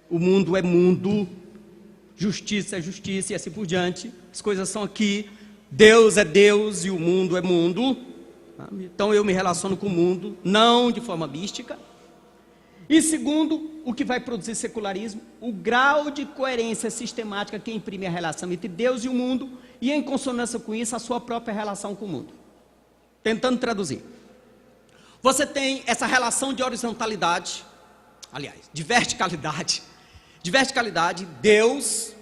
O mundo é mundo, justiça é justiça e assim por diante. As coisas são aqui. Deus é Deus e o mundo é mundo. Então eu me relaciono com o mundo, não de forma mística. E segundo, o que vai produzir secularismo, o grau de coerência sistemática que imprime a relação entre Deus e o mundo, e em consonância com isso, a sua própria relação com o mundo. Tentando traduzir. Você tem essa relação de horizontalidade, aliás, de verticalidade. De verticalidade, Deus,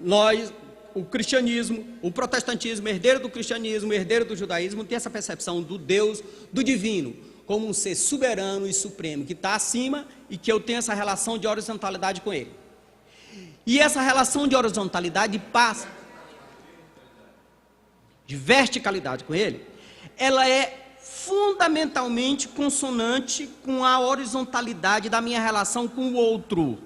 nós, o cristianismo, o protestantismo, herdeiro do cristianismo, herdeiro do judaísmo, tem essa percepção do Deus, do divino, como um ser soberano e supremo, que está acima e que eu tenho essa relação de horizontalidade com ele. E essa relação de horizontalidade passa de verticalidade com ele, ela é fundamentalmente consonante com a horizontalidade da minha relação com o outro.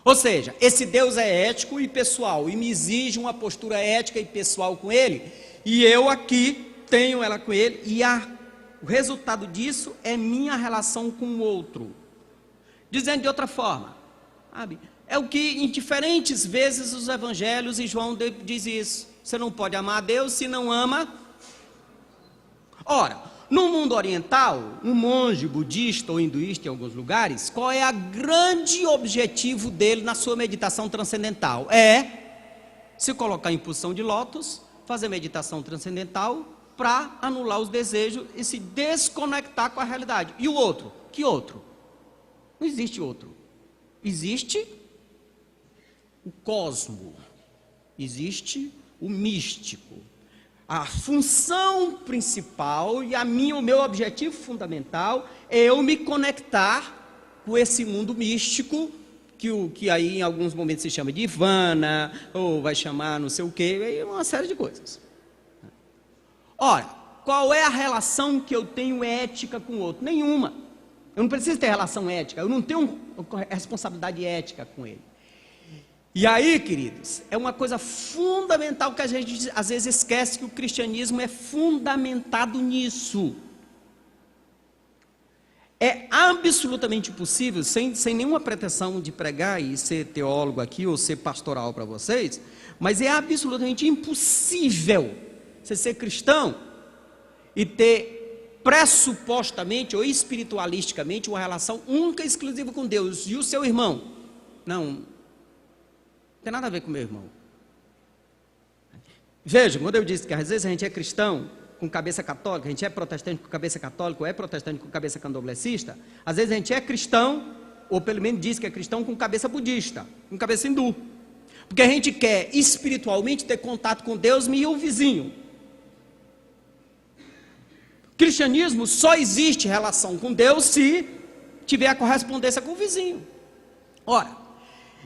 Ou seja, esse Deus é ético e pessoal, e me exige uma postura ética e pessoal com ele, e eu aqui tenho ela com ele, e o resultado disso é minha relação com o outro. Dizendo de outra forma, sabe? É o que em diferentes vezes os evangelhos, e João diz isso, você não pode amar a Deus se não ama. Ora, no mundo oriental, um monge budista ou hinduísta em alguns lugares, qual é o grande objetivo dele na sua meditação transcendental? É se colocar em posição de lótus, fazer meditação transcendental para anular os desejos e se desconectar com a realidade. E o outro? Que outro? Não existe outro. Existe o cosmo, existe o místico. A função principal e o meu objetivo fundamental é eu me conectar com esse mundo místico, que aí em alguns momentos se chama de Ivana, ou vai chamar não sei o quê, uma série de coisas. Ora, qual é a relação que eu tenho ética com o outro? Nenhuma. Eu não preciso ter relação ética, eu não tenho responsabilidade ética com ele. E aí, queridos, é uma coisa fundamental que a gente às vezes esquece, que o cristianismo é fundamentado nisso. É absolutamente possível, sem nenhuma pretensão de pregar e ser teólogo aqui ou ser pastoral para vocês, mas é absolutamente impossível você ser cristão e ter pressupostamente ou espiritualisticamente uma relação única e exclusiva com Deus e o seu irmão. Não tem nada a ver com meu irmão. Veja, quando eu disse que às vezes a gente é cristão com cabeça católica, a gente é protestante com cabeça católica, ou é protestante com cabeça candomblessista, às vezes a gente é cristão, ou pelo menos diz que é cristão com cabeça budista, com cabeça hindu. Porque a gente quer espiritualmente ter contato com Deus e o vizinho. Cristianismo só existe relação com Deus se tiver a correspondência com o vizinho. Ora,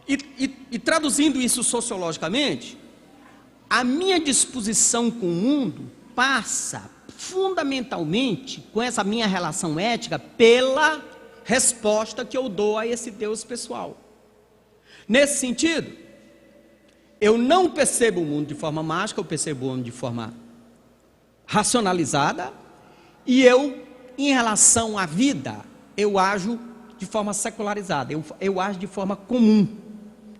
e traduzindo isso sociologicamente, a minha disposição com o mundo passa fundamentalmente com essa minha relação ética pela resposta que eu dou a esse Deus pessoal. Nesse sentido, eu não percebo o mundo de forma mágica, eu percebo o mundo de forma racionalizada, e eu, em relação à vida, eu ajo de forma secularizada, eu ajo de forma comum,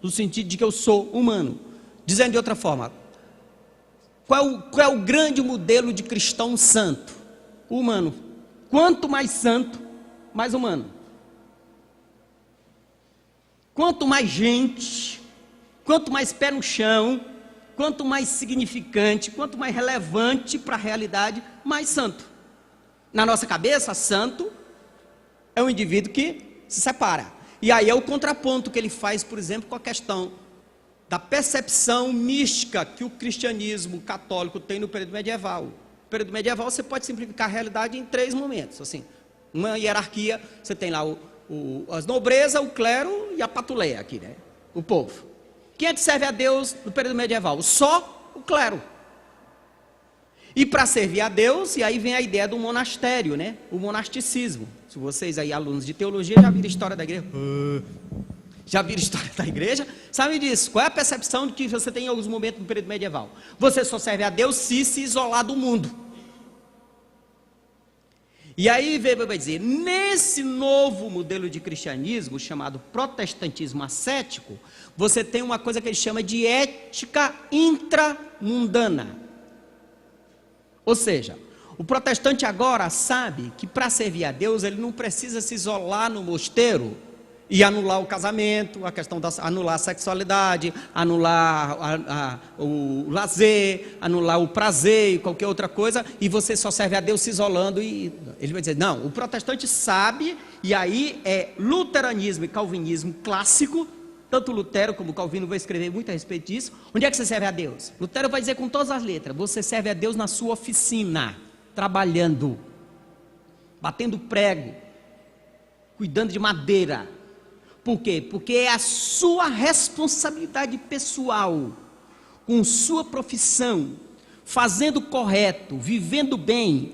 no sentido de que eu sou humano. Dizendo de outra forma, qual é o grande modelo de cristão santo? O humano. Quanto mais santo, mais humano. Quanto mais gente, quanto mais pé no chão, quanto mais significante, quanto mais relevante para a realidade, mais santo. Na nossa cabeça, santo é um indivíduo que se separa. E aí é o contraponto que ele faz, por exemplo, com a questão da percepção mística que o cristianismo católico tem no período medieval. No período medieval você pode simplificar a realidade em 3 momentos. Assim, uma hierarquia, você tem lá as nobreza, o clero e a patuleia aqui, né? O povo. Quem é que serve a Deus no período medieval? Só o clero. E para servir a Deus, e aí vem a ideia do monastério, né? O monasticismo. Se vocês aí, alunos de teologia, já viram a história da igreja? Já viram a história da igreja? Sabe disso? Qual é a percepção de que você tem em alguns momentos no período medieval? Você só serve a Deus se isolar do mundo. E aí vai dizer, nesse novo modelo de cristianismo, chamado protestantismo ascético, você tem uma coisa que ele chama de ética intramundana. Ou seja, o protestante agora sabe que para servir a Deus ele não precisa se isolar no mosteiro e anular o casamento, a questão da anular a sexualidade, anular o lazer, anular o prazer e qualquer outra coisa, e você só serve a Deus se isolando. E ele vai dizer, não, o protestante sabe, e aí é luteranismo e calvinismo clássico, Tanto Lutero como Calvino vão escrever muito a respeito disso. Onde é que você serve a Deus? Lutero vai dizer com todas as letras: você serve a Deus na sua oficina, trabalhando, batendo prego, cuidando de madeira. Por quê? Porque é a sua responsabilidade pessoal, com sua profissão, fazendo correto, vivendo bem,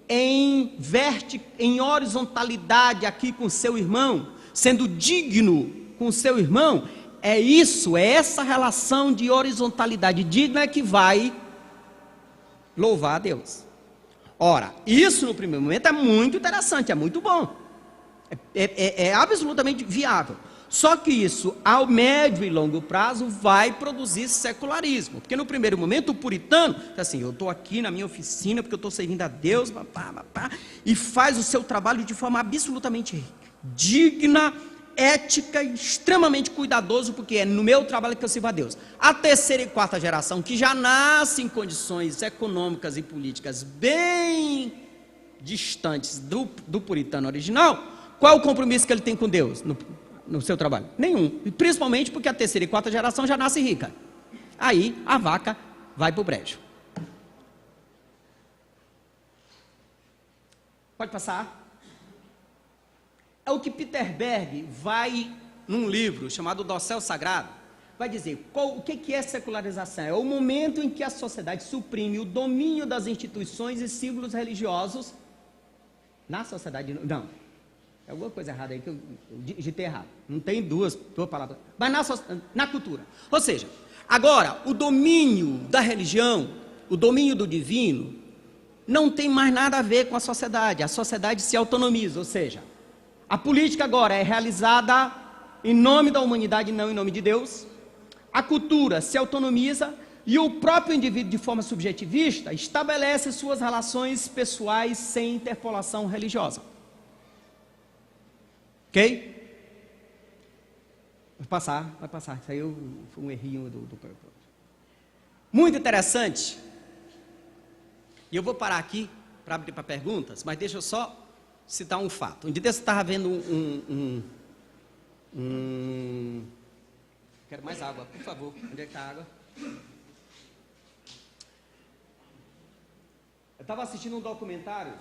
em horizontalidade aqui com seu irmão, sendo digno com seu irmão. É isso, é essa relação de horizontalidade digna que vai louvar a Deus. Ora, isso no primeiro momento é muito interessante, é muito bom, é absolutamente viável. Só que isso, ao médio e longo prazo, vai produzir secularismo. Porque no primeiro momento, o puritano, assim, eu estou aqui na minha oficina, porque eu estou servindo a Deus, e faz o seu trabalho de forma absolutamente digna, ética e extremamente cuidadoso, porque é no meu trabalho que eu sirvo a Deus. A terceira e quarta geração, que já nasce em condições econômicas e políticas bem distantes do puritano original, qual é o compromisso que ele tem com Deus no seu trabalho? Nenhum. E principalmente porque a terceira e quarta geração já nasce rica. Aí a vaca vai para o brejo. Pode passar. É o que Peter Berg vai, num livro chamado Dossel Sagrado, vai dizer, o que é secularização? É o momento em que a sociedade suprime o domínio das instituições e símbolos religiosos na sociedade. Não, é alguma coisa errada aí que eu digitei errado. Não tem duas palavras. Mas na cultura. Ou seja, agora, o domínio da religião, o domínio do divino, não tem mais nada a ver com a sociedade se autonomiza, ou seja, a política agora é realizada em nome da humanidade, não em nome de Deus. A cultura se autonomiza e o próprio indivíduo, de forma subjetivista, estabelece suas relações pessoais sem interpolação religiosa. Ok? Vai passar. Isso aí foi um errinho do muito interessante. E eu vou parar aqui para abrir para perguntas, mas deixa eu só citar um fato. Um dia desse eu estava vendo Quero mais água, por favor. Onde é que está a água? Eu estava assistindo um documentário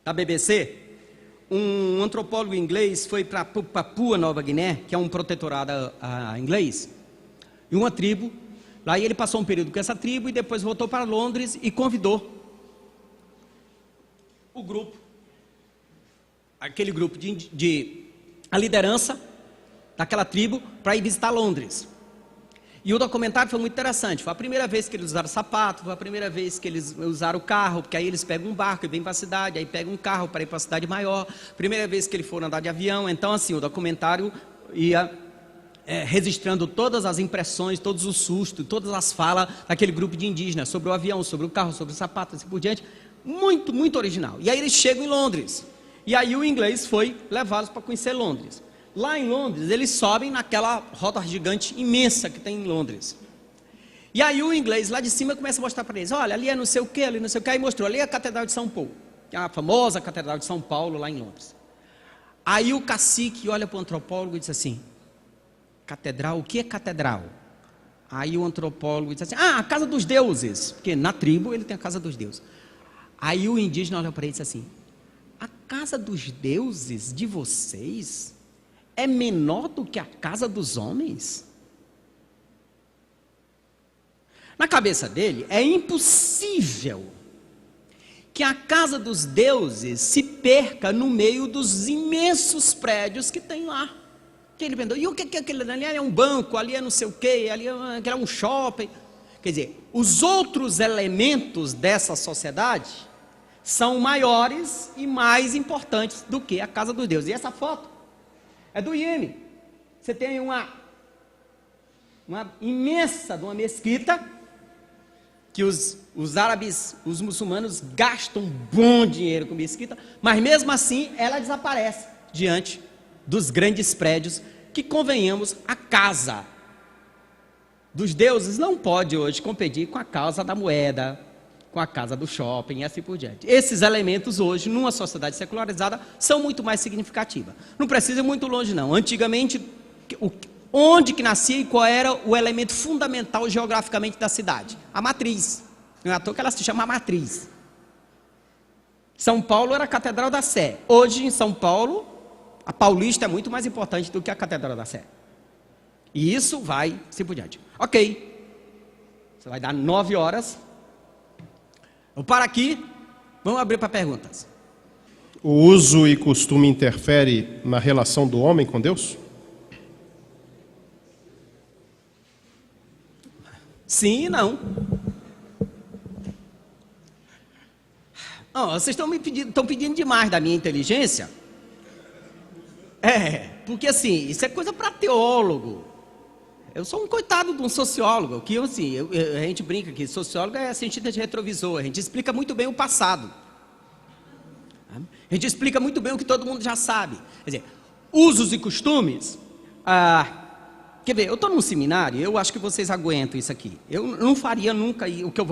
da BBC. Um antropólogo inglês foi para Papua Nova Guiné, que é um protetorado inglês, e uma tribo. Lá ele passou um período com essa tribo e depois voltou para Londres e convidou o grupo, aquele grupo a liderança daquela tribo para ir visitar Londres. E o documentário foi muito interessante. Foi a primeira vez que eles usaram sapato, foi a primeira vez que eles usaram o carro, porque aí eles pegam um barco e vêm para a cidade, aí pegam um carro para ir para a cidade maior, primeira vez que eles foram andar de avião. Então assim, o documentário ia registrando todas as impressões, todos os sustos, todas as falas daquele grupo de indígenas sobre o avião, sobre o carro, sobre o sapato, assim por diante. Muito, muito original. E aí eles chegam em Londres. E aí o inglês foi levá-los para conhecer Londres. Lá em Londres, eles sobem naquela rota gigante imensa que tem em Londres. E aí o inglês lá de cima começa a mostrar para eles, olha, ali é não sei o que, ali não sei o que, aí mostrou, ali é a Catedral de São Paulo, que é a famosa Catedral de São Paulo lá em Londres. Aí o cacique olha para o antropólogo e diz assim, catedral, o que é catedral? Aí o antropólogo diz assim, a casa dos deuses, porque na tribo ele tem a casa dos deuses. Aí o indígena olha para ele e diz assim, a casa dos deuses de vocês é menor do que a casa dos homens? Na cabeça dele é impossível que a casa dos deuses se perca no meio dos imensos prédios que tem lá. Que ele perguntou, e o que é aquele ali? É um banco, ali é não sei o quê, ali é um shopping. Quer dizer, os outros elementos dessa sociedade são maiores e mais importantes do que a casa dos deuses. E essa foto é do Iêmen. Você tem uma imensa de uma mesquita que os árabes, os muçulmanos gastam bom dinheiro com mesquita, mas mesmo assim ela desaparece diante dos grandes prédios que, convenhamos, a casa dos deuses não pode hoje competir com a causa da moeda, com a casa do shopping e assim por diante. Esses elementos hoje, numa sociedade secularizada, são muito mais significativos. Não precisa ir muito longe, não. Antigamente, onde que nascia e qual era o elemento fundamental geograficamente da cidade? A matriz. Não é à toa que ela se chama matriz. São Paulo era a Catedral da Sé. Hoje, em São Paulo, a Paulista é muito mais importante do que a Catedral da Sé. E isso vai, assim por diante. Ok. Você vai dar 9 horas. Eu paro aqui. Vamos abrir para perguntas. O uso e costume interfere na relação do homem com Deus? Sim e não. Oh, vocês estão pedindo demais da minha inteligência. Porque assim, isso é coisa para teólogo. Eu sou um coitado de um sociólogo, que assim, a gente brinca que sociólogo é cientista de retrovisor, a gente explica muito bem o passado. A gente explica muito bem o que todo mundo já sabe. Quer dizer, usos e costumes. Quer ver, eu estou num seminário, eu acho que vocês aguentam isso aqui. Eu não faria nunca o que eu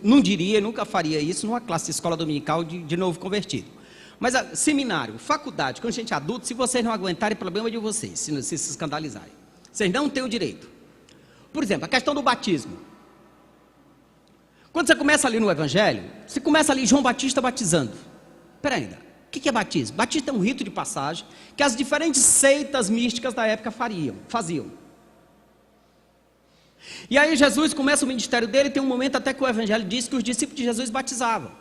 não diria, nunca faria isso numa classe de escola dominical de novo convertido. Mas seminário, faculdade, quando a gente é adulto, se vocês não aguentarem, problema de vocês, se escandalizarem. Vocês não têm o direito. Por exemplo, a questão do batismo. Quando você começa ali no Evangelho, você começa ali João Batista batizando. Espera ainda, o que é batismo? Batismo é um rito de passagem que as diferentes seitas místicas da época faziam. E aí Jesus começa o ministério dele, tem um momento até que o Evangelho diz que os discípulos de Jesus batizavam.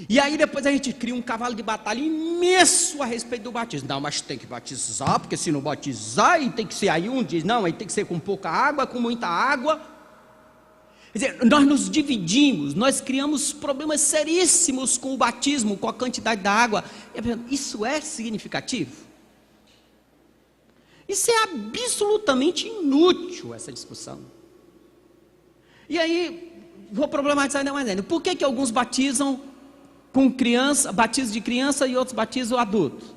E aí depois a gente cria um cavalo de batalha imenso a respeito do batismo. Não, mas tem que batizar, porque se não batizar, e tem que ser aí um diz, não, aí tem que ser com pouca água, com muita água. Quer dizer, nós nos dividimos, nós criamos problemas seríssimos com o batismo, com a quantidade da água. Isso é significativo? Isso é absolutamente inútil, essa discussão. E aí, vou problematizar ainda mais ainda. Por que alguns batizam com criança, batismo de criança e outros batizam adultos?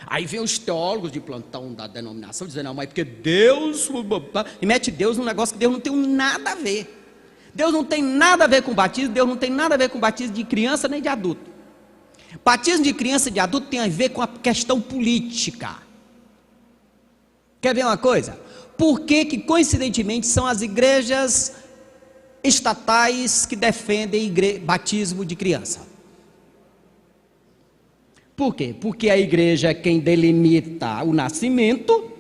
Aí vem os teólogos de plantão da denominação dizendo, não, mas porque Deus... E mete Deus num negócio que Deus não tem nada a ver. Deus não tem nada a ver com batismo, Deus não tem nada a ver com batismo de criança nem de adulto. Batismo de criança e de adulto tem a ver com a questão política. Quer ver uma coisa? Por que coincidentemente são as igrejas estatais que defendem batismo de criança? Por quê? Porque a igreja é quem delimita o nascimento,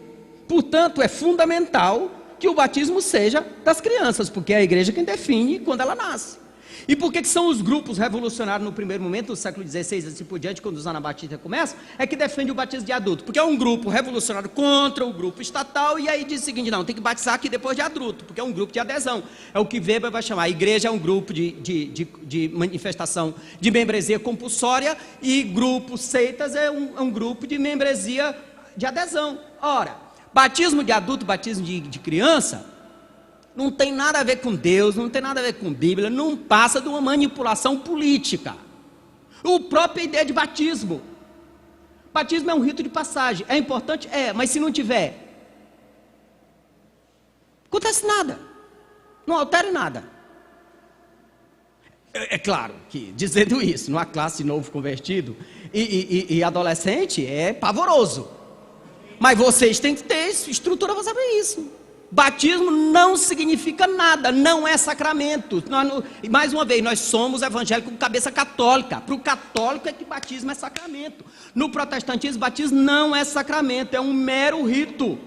portanto é fundamental que o batismo seja das crianças, porque é a igreja quem define quando ela nasce. E por que são os grupos revolucionários no primeiro momento, no século XVI, assim por diante, quando os anabatistas começam, é que defende o batismo de adulto, porque é um grupo revolucionário contra o grupo estatal, e aí diz o seguinte, não, tem que batizar aqui depois de adulto, porque é um grupo de adesão, é o que Weber vai chamar, a igreja é um grupo de manifestação de membresia compulsória, e grupo seitas é um grupo de membresia de adesão. Ora, batismo de adulto, batismo de criança, não tem nada a ver com Deus, não tem nada a ver com Bíblia, não passa de uma manipulação política. A própria ideia de batismo. Batismo é um rito de passagem, é importante? É, mas se não tiver, acontece nada, não altera nada. É claro que, dizendo isso, numa classe novo convertido e adolescente, é pavoroso. Mas vocês têm que ter estrutura para saber isso. Batismo não significa nada, não é sacramento. Mais uma vez, nós somos evangélicos com cabeça católica. Para o católico é que batismo é sacramento. No protestantismo, batismo não é sacramento, é um mero rito.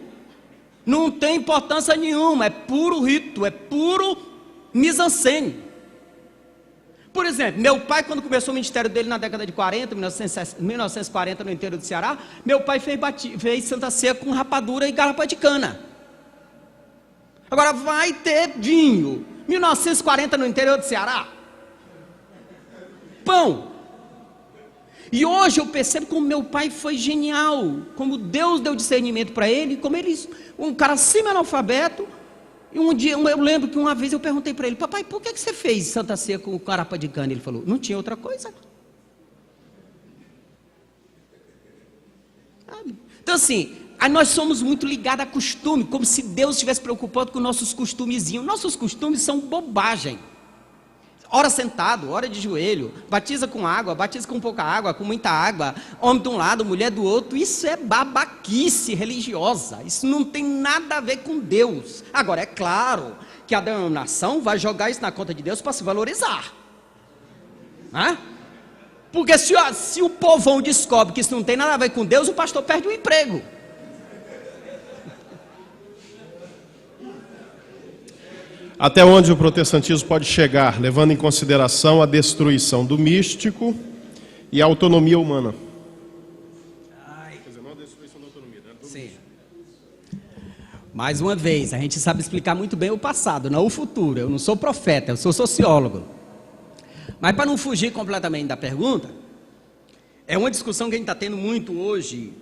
Não tem importância nenhuma, é puro rito, é puro mise-en-scène. Por exemplo, meu pai, quando começou o ministério dele na década de 40, 1940, no interior do Ceará, meu pai fez Santa Ceia com rapadura e garrafa de cana. Agora vai ter vinho, 1940 no interior do Ceará, pão. E hoje eu percebo como meu pai foi genial, como Deus deu discernimento para ele, como ele, um cara semi-analfabeto. E um dia, eu lembro que uma vez eu perguntei para ele, papai, por que você fez Santa Ceia com garrafa de cana? Ele falou, não tinha outra coisa. Então assim, nós somos muito ligados a costume, como se Deus estivesse preocupado com nossos costumezinhos. Nossos costumes são bobagem. Ora sentado, ora de joelho, batiza com água, batiza com pouca água, com muita água, homem de um lado, mulher do outro. Isso é babaquice religiosa, isso não tem nada a ver com Deus. Agora, é claro que a denominação vai jogar isso na conta de Deus para se valorizar. Porque se o povão descobre que isso não tem nada a ver com Deus, o pastor perde o emprego. Até onde o protestantismo pode chegar, levando em consideração a destruição do místico e a autonomia humana? Quer dizer, não a destruição da autonomia, né? Sim. Mais uma vez, a gente sabe explicar muito bem o passado, não o futuro. Eu não sou profeta, eu sou sociólogo. Mas para não fugir completamente da pergunta, é uma discussão que a gente está tendo muito hoje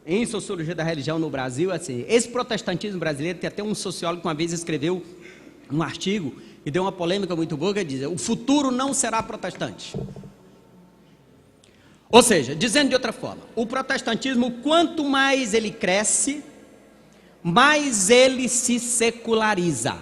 em sociologia da religião no Brasil. Assim, esse protestantismo brasileiro, tem até um sociólogo que uma vez escreveu um artigo e deu uma polêmica muito boa, que diz: o futuro não será protestante. Ou seja, dizendo de outra forma, o protestantismo, quanto mais ele cresce, mais ele se seculariza.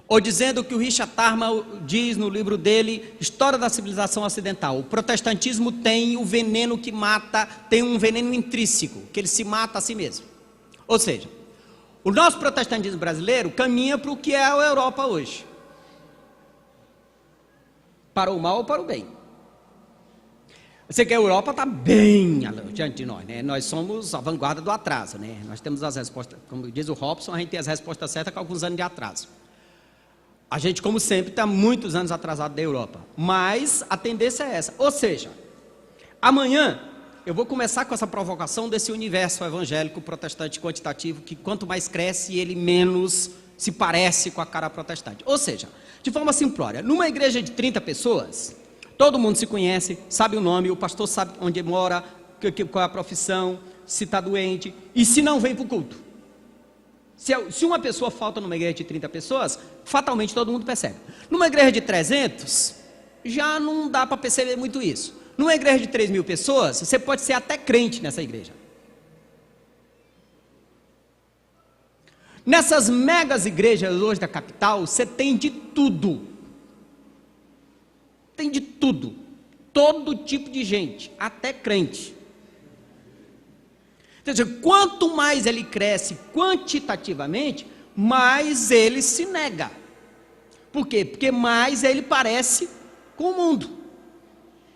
Ou dizendo o que o Richard Tarman diz no livro dele, História da Civilização Ocidental: o protestantismo tem o veneno que mata, tem um veneno intrínseco, que ele se mata a si mesmo. Ou seja, o nosso protestantismo brasileiro caminha para o que é a Europa hoje. Para o mal ou para o bem. Eu sei que a Europa está bem diante de nós, né? Nós somos a vanguarda do atraso, né? Nós temos as respostas, como diz o Robson, a gente tem as respostas certas com alguns anos de atraso. A gente, como sempre, está muitos anos atrasado da Europa. Mas a tendência é essa. Ou seja, amanhã eu vou começar com essa provocação desse universo evangélico protestante quantitativo, que quanto mais cresce, ele menos se parece com a cara protestante. Ou seja, de forma simplória, numa igreja de 30 pessoas, todo mundo se conhece, sabe o nome, o pastor sabe onde mora, qual é a profissão, se está doente, e se não vem para o culto. Se uma pessoa falta numa igreja de 30 pessoas, fatalmente todo mundo percebe. Numa igreja de 300, já não dá para perceber muito isso. Numa igreja de 3.000 pessoas, você pode ser até crente nessa igreja. Nessas megas igrejas hoje da capital, você tem de tudo. Tem de tudo. Todo tipo de gente, até crente. Quer dizer, quanto mais ele cresce quantitativamente, mais ele se nega. Por quê? Porque mais ele parece com o mundo.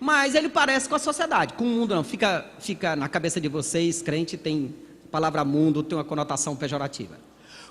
Mais ele parece com a sociedade. Com o mundo não, fica na cabeça de vocês, crente tem, a palavra mundo tem uma conotação pejorativa.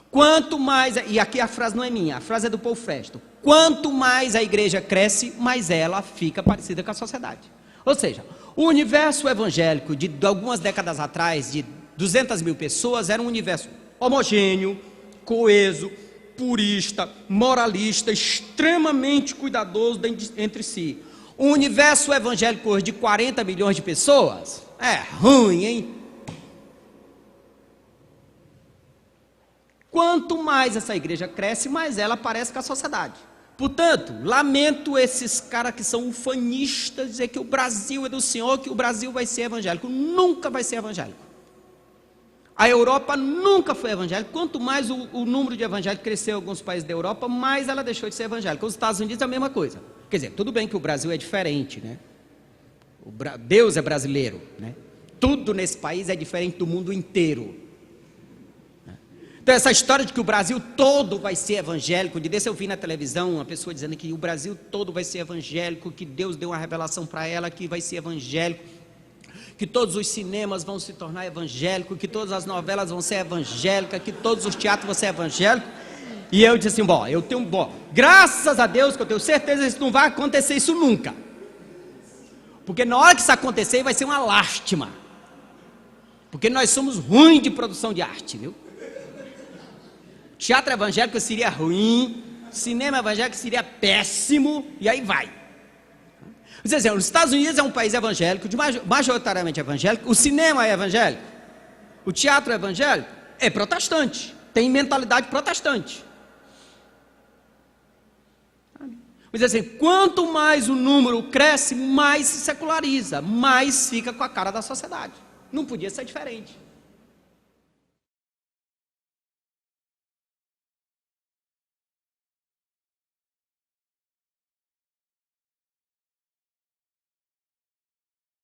Quanto mais, e aqui a frase não é minha, a frase é do Paul Festo: quanto mais a igreja cresce, mais ela fica parecida com a sociedade. Ou seja, o universo evangélico de algumas décadas atrás, de 200.000 pessoas, era um universo homogêneo, coeso, purista, moralista, extremamente cuidadoso entre si. O universo evangélico hoje de 40 milhões de pessoas é ruim, hein? Quanto mais essa igreja cresce, mais ela parece com a sociedade. Portanto, lamento esses caras que são ufanistas, dizer que o Brasil é do Senhor, que o Brasil vai ser evangélico. Nunca vai ser evangélico. A Europa nunca foi evangélica. Quanto mais o número de evangélicos cresceu em alguns países da Europa, mais ela deixou de ser evangélica. Os Estados Unidos é a mesma coisa. Quer dizer, tudo bem que o Brasil é diferente, né? Deus é brasileiro, né? Tudo nesse país é diferente do mundo inteiro. Então essa história de que o Brasil todo vai ser evangélico, de desse eu vi na televisão uma pessoa dizendo que o Brasil todo vai ser evangélico, que Deus deu uma revelação para ela que vai ser evangélico, que todos os cinemas vão se tornar evangélicos, que todas as novelas vão ser evangélicas, que todos os teatros vão ser evangélicos. E eu disse assim, graças a Deus que eu tenho certeza que isso não vai acontecer isso nunca. Porque na hora que isso acontecer vai ser uma lástima. Porque nós somos ruins de produção de arte, viu? Teatro evangélico seria ruim, cinema evangélico seria péssimo, e aí vai. Os Estados Unidos é um país evangélico, majoritariamente evangélico, o cinema é evangélico, o teatro é evangélico, é protestante, tem mentalidade protestante. Quanto mais o número cresce, mais se seculariza, mais fica com a cara da sociedade. Não podia ser diferente.